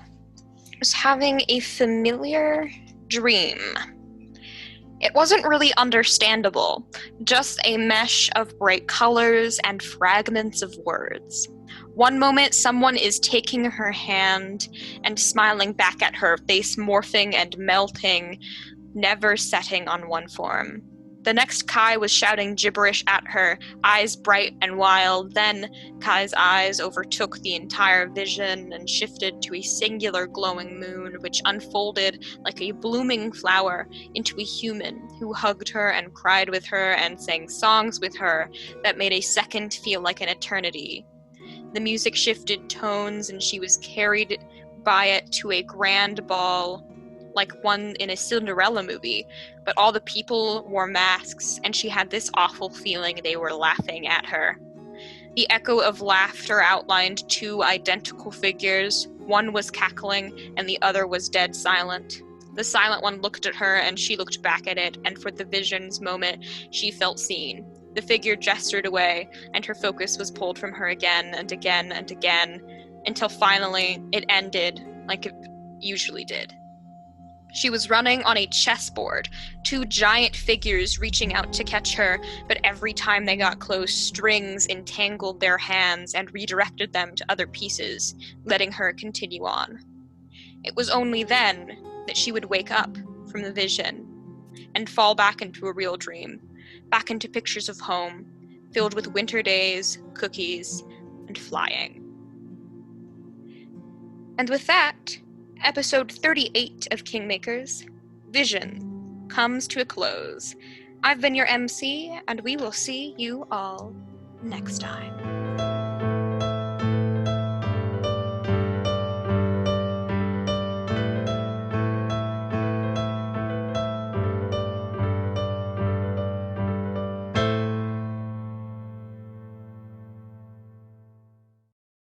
was having a familiar dream. It wasn't really understandable, just a mesh of bright colors and fragments of words. One moment, someone is taking her hand and smiling back at her, face morphing and melting, never setting on one form. The next, Kai was shouting gibberish at her, eyes bright and wild. Then Kai's eyes overtook the entire vision and shifted to a singular glowing moon, which unfolded like a blooming flower into a human who hugged her and cried with her and sang songs with her that made a second feel like an eternity. The music shifted tones, and she was carried by it to a grand ball, like one in a Cinderella movie, but all the people wore masks, and she had this awful feeling they were laughing at her. The echo of laughter outlined two identical figures. One was cackling, and the other was dead silent. The silent one looked at her, and she looked back at it, and for the vision's moment, she felt seen. The figure gestured away, and her focus was pulled from her again and again and again, until finally it ended like it usually did. She was running on a chessboard, two giant figures reaching out to catch her, but every time they got close, strings entangled their hands and redirected them to other pieces, letting her continue on. It was only then that she would wake up from the vision and fall back into a real dream, back into pictures of home, filled with winter days, cookies, and flying. And with that, episode 38 of Kingmakers, Vision, comes to a close. I've been your MC, and we will see you all next time.